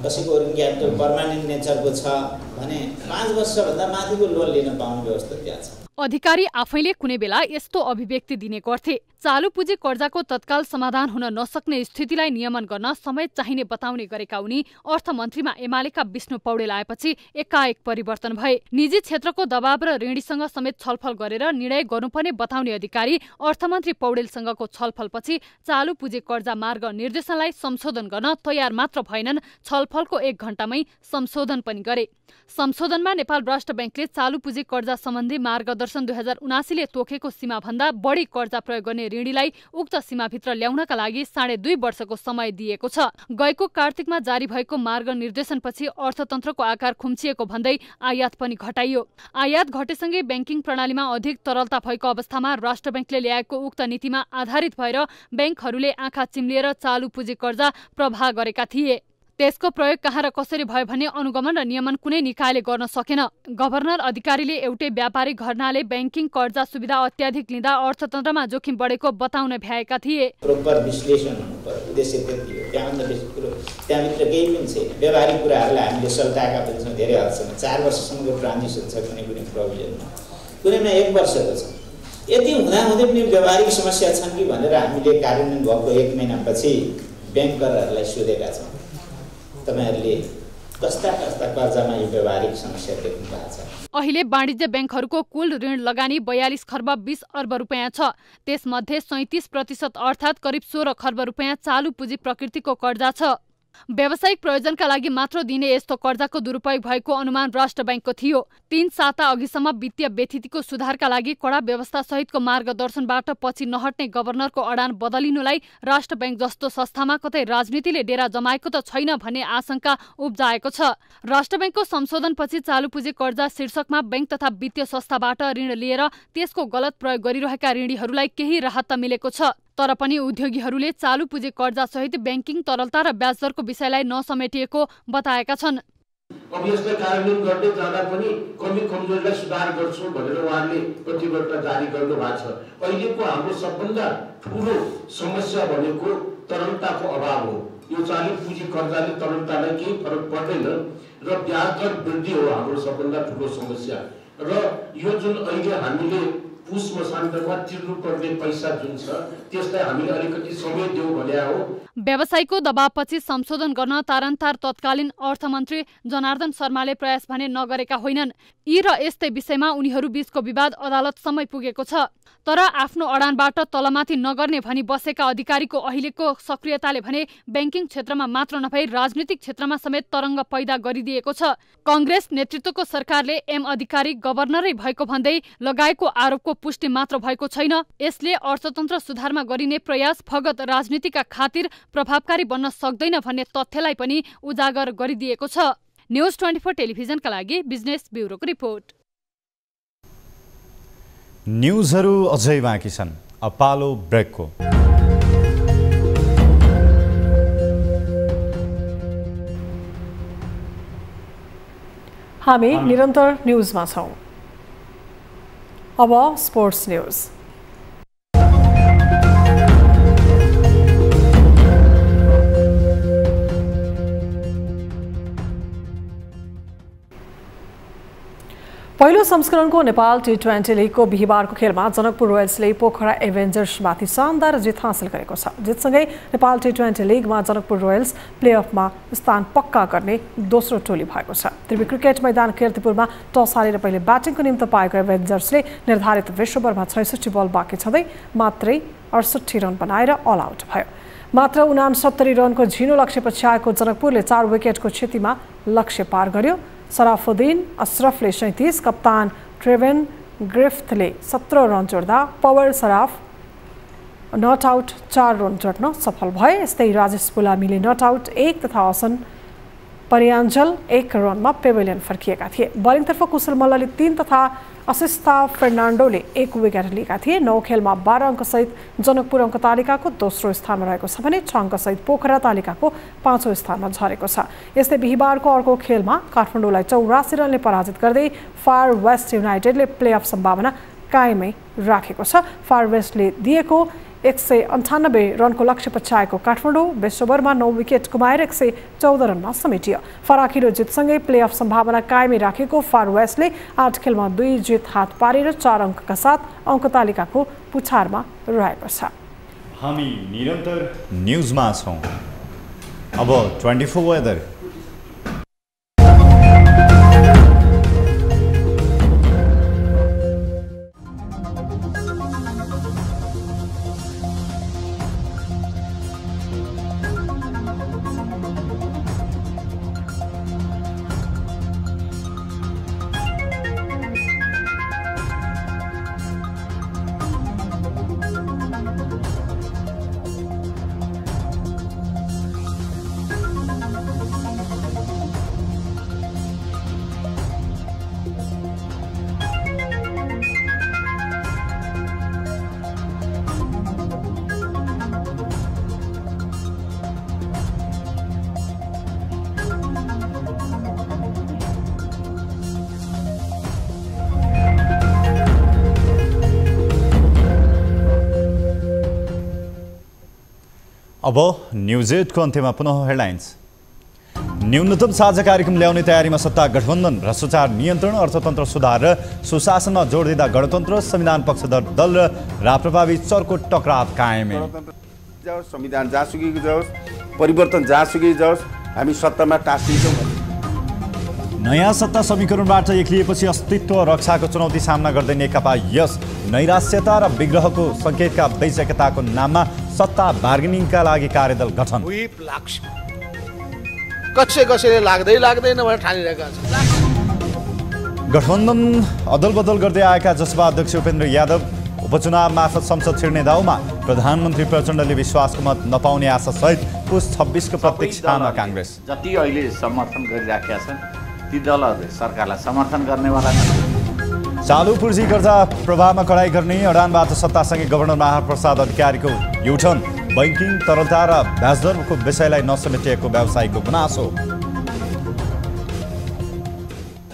कसैको वर्किङ क्यापिटल पर्मानेन्ट नेचरको छ भने 5 वर्षभन्दा माथिको लोन लिन पाउने व्यवस्था त्यहाँ छ। अधिकारी आफैले कुनै बेला यस्तो अभिव्यक्ति दिने गर्थे। चालु पुँजी कर्जाको तत्काल समाधान हुन नसक्ने स्थितिलाई नियमन गर्न समय चाहिने बताउने गरेका उनी अर्थमन्त्रीमा एमालेका विष्णु पौडेल आएपछि एकाएक परिवर्तन भए। निजी क्षेत्रको दबाव र ऋणीसँग समेत छलफल गरेर निर्णय गर्नुपर्ने बताउने अधिकारी अर्थमन्त्री पौडेलसँगको छलफलपछि चालु पुँजी कर्जा मार्ग निर्देशनलाई संशोधन गर्न तयार मात्र भएनन्, छलफलको 1 घण्टामै संशोधन पनि गरे। संशोधनमा नेपाल राष्ट्र बैंकले चालु पुँजी कर्जा सम्बन्धी मार्गदर्शन 2079 ले तोकेको सीमाभन्दा बढी कर्जा प्रयोग गर्ने ऋणीलाई उक्त सीमाभित्र ल्याउनका लागि 2.5 वर्षको समय दिएको छ। गएको कार्तिकमा जारी भएको मार्गनिर्देशनपछि अर्थतन्त्रको आकार खुम्चिएको भन्दै आयात पनि घटाइयो। आयात घटेसँगै ब्याङ्किङ प्रणालीमा अधिक तरलता भएको अवस्थामा राष्ट्र बैंकले ल्याएको उक्त नीतिमा आधारित भएर ब्याङ्कहरूले आँखा चिम्लिएर चालु पुँजी कर्जा प्रवाह गरेका थिए। त्यसको प्रयोग कहाँ र कसरी भयो भन्ने अनुगमन र नियमन कुनै निकायले गर्न सकेन। गभर्नर अधिकारीले एउटै व्यापारिक घटनाले ब्याङ्किङ कर्जा सुविधा अत्याधिक लिँदा अर्थतन्त्रमा जोखिम बढेको बताउन भ्याएका थिए। प्रोपर विश्लेषण हुनुपर्यो, उद्देश्य त्यति हो। त्यहाँभन्दा बेसी कुरो त्यहाँभित्र केही पनि छैन। व्यावहारिक कुराहरूलाई हामीले सल्टाएका पनि छौँ धेरै हदसम्म। 4 वर्षसम्मको ट्रान्जिसन छ कुनै कुनै प्रोभिजनमा, कुनैमा 1 वर्षको छ। यति हुँदाहुँदै पनि व्यावहारिक समस्या छन् कि भनेर हामीले कार्यान्वयन भएको 1 महिनापछि ब्याङ्करहरूलाई सोधेका छौँ, तपाईहरुले कस्ता कर्जामा यो व्यावहारिक समस्या देख्नु भएको छ। अहिले वाणिज्य ब्याङ्कहरूको कुल ऋण लगानी 42 खर्ब 20 अर्ब रुपैयाँ छ। त्यसमध्ये 37% अर्थात् करिब 16 खर्ब रुपैयाँ चालु पुँजी प्रकृतिको कर्जा छ। व्यावसायिक प्रयोजनका लागि मात्र दिने यस्तो कर्जाको दुरुपयोग भएको अनुमान राष्ट्र बैंकको थियो। 3 साता अघिसम्म वित्तीय व्यथितिको सुधारका लागि कडा व्यवस्था सहितको मार्गदर्शनबाट पछि नहट्ने गभर्नरको अडान बदलिनुलाई राष्ट्र बैंक जस्तो संस्थामा कतै राजनीतिले डेरा जमाएको त छैन भन्ने आशंका उब्जाएको छ। राष्ट्र बैंकको संशोधनपछि चालु पुँजी कर्जा शीर्षकमा बैंक तथा वित्तीय संस्थाबाट ऋण लिएर त्यसको गलत प्रयोग गरिरहेका ऋणीहरूलाई केही राहत त मिलेको छ। तर पनि उद्योगीहरूले चालु पुँजी कर्जा सहित ब्याङ्किङ तरलता र ब्याज दरको विषयलाई नसमेटिएको बताएका छन्। अब यसलाई कार्यान्वयन गर्दै जाँदा पनि कमी कमजोरीलाई सुधार गर्छौँ भनेर उहाँले प्रतिबद्धता जारी गर्नु भएको छ। अहिलेको हाम्रो सबभन्दा ठुलो समस्या भनेको तरलताको अभाव हो। यो चालु पुँजी कर्जाले तरलतालाई केही फरक पर्दैन र ब्याज दर वृद्धि हो हाम्रो सबभन्दा ठुलो समस्या। र यो जुन अहिले हामीले पुस मसान्तमा तिर्नुपर्ने पैसा जुन छ त्यसलाई हामीले अलिकति समय देऊ भने हो। व्यवसायको दबावपछि संशोधन गर्न तारन्तार तत्कालीन अर्थमन्त्री जनार्दन शर्माले प्रयास भने नगरेका होइनन्। यी र यस्तै विषयमा उनीहरू बीचको विवाद अदालतसम्म पुगेको छ। तर आफ्नो अडानबाट तलमाथि नगर्ने भनी बसेका अधिकारीको अहिलेको सक्रियताले भने ब्याङ्किङ क्षेत्रमा मात्र नभई राजनीतिक क्षेत्रमा समेत तरङ्ग पैदा गरिदिएको छ। कांग्रेस नेतृत्वको सरकारले एम अधिकारी गभर्नरै भएको भन्दै लगाएको आरोपको पुष्टि मात्र भएको छैन। यसले अर्थतन्त्र सुधारमा गरिने प्रयास फगत राजनीतिका खातिर प्रभावकारी बन्न सक्दैन भन्ने तथ्यलाई पनि उजागर गरिदिएको छ। न्युज 24 टेलिभिजनका लागि बिजनेस ब्युरोको रिपोर्ट। न्युजहरू अझै बाँकी छन्। अब पालो ब्रेकको। हामी निरन्तर न्युजमा छौं। अब स्पोर्ट्स न्युज। पहिलो संस्करणको नेपाल टी20 लिगको बिहिबारको खेलमा जनकपुर रोयल्सले पोखरा एभेन्जर्समाथि शानदार जित हासिल गरेको छ। जितसँगै नेपाल टी20 लिगमा जनकपुर रोयल्स प्लेअफमा स्थान पक्का गर्ने दोस्रो टोली भएको छ। त्रिवी क्रिकेट मैदान कीर्तिपुरमा टस हारेर पहिले ब्याटिङको निम्ति पाएको एभेन्जर्सले निर्धारित 20 ओभरमा 66 बल बाँकी छँदै मात्रै 68 रन बनाएर अल आउट भयो। मात्र 69 रनको झिनो लक्ष्य पछ्याएको जनकपुरले 4 विकेटको क्षतिमा लक्ष्य पार गर्यो। सराफुद्दिन अशरफले 37, कप्तान ट्रेवेन ग्रिफ्थले 17 रन जोड्दा पवर सराफ नट आउट 4 रन जोड्न सफल भए। यस्तै राजेश पुलामीले नट आउट 1 तथा हसन परियाञ्जल 1 रनमा पेभिलियन फर्किएका थिए। बलिङतर्फ कुशल मल्लले 3 तथा असिस्ता फर्नान्डोले 1 विकेट लिएका थिए। 9 खेलमा 12 अङ्कसहित जनकपुर अङ्क तालिकाको दोस्रो स्थानमा रहेको छ भने 6 अङ्कसहित पोखरा तालिकाको 5औं स्थानमा झरेको छ। यस्तै बिहिबारको अर्को खेलमा काठमाडौँलाई 84 रनले पराजित गर्दै फार वेस्ट युनाइटेडले प्लेअफ सम्भावना कायमै राखेको छ। फार वेस्टले दिएको 198 रनको लक्ष्य पछ्याएको काठमाडौँ 20 ओभरमा 9 विकेट गुमाएर 114 रनमा समेटियो। फराकिलो जितसँगै प्लेअफ सम्भावना कायमै राखेको फार वेस्टले 8 खेलमा 2 जित हात पारेर 4 अङ्कका साथ अङ्क तालिकाको पुछारमा रहेको छ। हामी निरन्तर न्युजमा छौं। अब 24 वेदर। अब न्युज 8 को अन्त्यमा पुनः हेडलाइन्स। न्यूनतम साझा कार्यक्रम ल्याउने तयारीमा सत्ता गठबन्धन, भ्रष्टाचार नियन्त्रण, अर्थतन्त्र सुधार र सुशासनमा जोड दिँदा गणतन्त्र, संविधान पक्षधर दल र राप्रपाबीच चर्को टकराव कायम। संविधान जहाँसुकै जाओस्, परिवर्तन जहाँसुकै जाओस्, हामी सत्तामा टाँसिन्छौँ। नयाँ सत्ता समीकरणबाट एक्लिएपछि अस्तित्व रक्षाको चुनौती सामना गर्दै नेकपा यस नैराश्यता र विग्रहको सङ्केतका बीच एकताको नाममा सत्ता बार्गेनिङका लागि कार्यदल गठन। व्हिप लाग्छ, कसैले लाग्दैन भनेर ठानिरहेका छन्। गठबन्धन अदलबदल गर्दै आएका जसपा अध्यक्ष उपेन्द्र यादव उपचुनाव मार्फत संसद छिर्ने दाउमा, प्रधानमन्त्री प्रचण्डले विश्वासको मत नपाउने आशा सहित पुस 26 को प्रतीक्षामा काङ्ग्रेस। जति अहिले समर्थन गरिराखेका छन् ती दलहरूले सरकारलाई समर्थन गर्नेवाला छन्। चालु पुँजी कर्जा प्रभावमा कडाई गर्ने अडानबाट सत्तासँगै गभर्नर महाप्रसाद अधिकारीको युटर्न, बैंकिङ तरलता र ब्याजदरको विषयलाई नसमेटिएको व्यवसायीको गुनासो।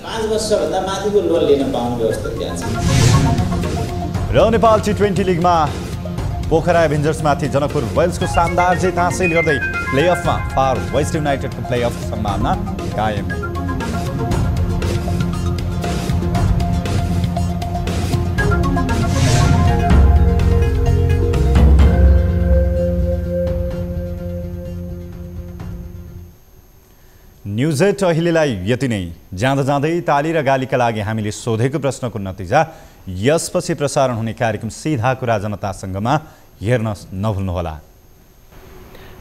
5 वर्षभन्दा माथिको लोन लिन पाउने व्यवस्था त्यहाँ छ। र नेपाल टी20 लिगमा पोखरा एभेन्जर्समाथि जनकपुर रोयल्सको शानदार जित हासिल गर्दै प्लेअफमा फार वेस्ट युनाइटेडको प्लेअफ सम्भावना कायम। न्युज 8 अहिलेलाई यति नै। जाँदा जाँदै ताली र गालीका लागि हामीले सोधेको प्रश्नको नतिजा यसपछि प्रसारण हुने कार्यक्रम सीधा कुरा जनतासँगमा हेर्न नभुल्नुहोला।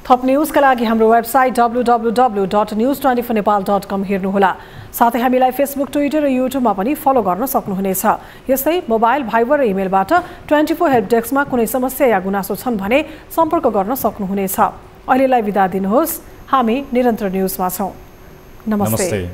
थप न्युजका लागि हाम्रो वेबसाइट www.news24nepal.com हेर्नुहोला। साथै हामीलाई फेसबुक, ट्विटर र युट्युबमा पनि फलो गर्न सक्नुहुनेछ। यस्तै मोबाइल, भाइबर र इमेलबाट 24 हेल्प डेस्कमा कुनै समस्या या गुनासो छन् भने सम्पर्क गर्न सक्नुहुनेछ। अहिलेलाई बिदा दिनुहोस्। हामी निरन्तर न्युजमा छौं। नमस्ते।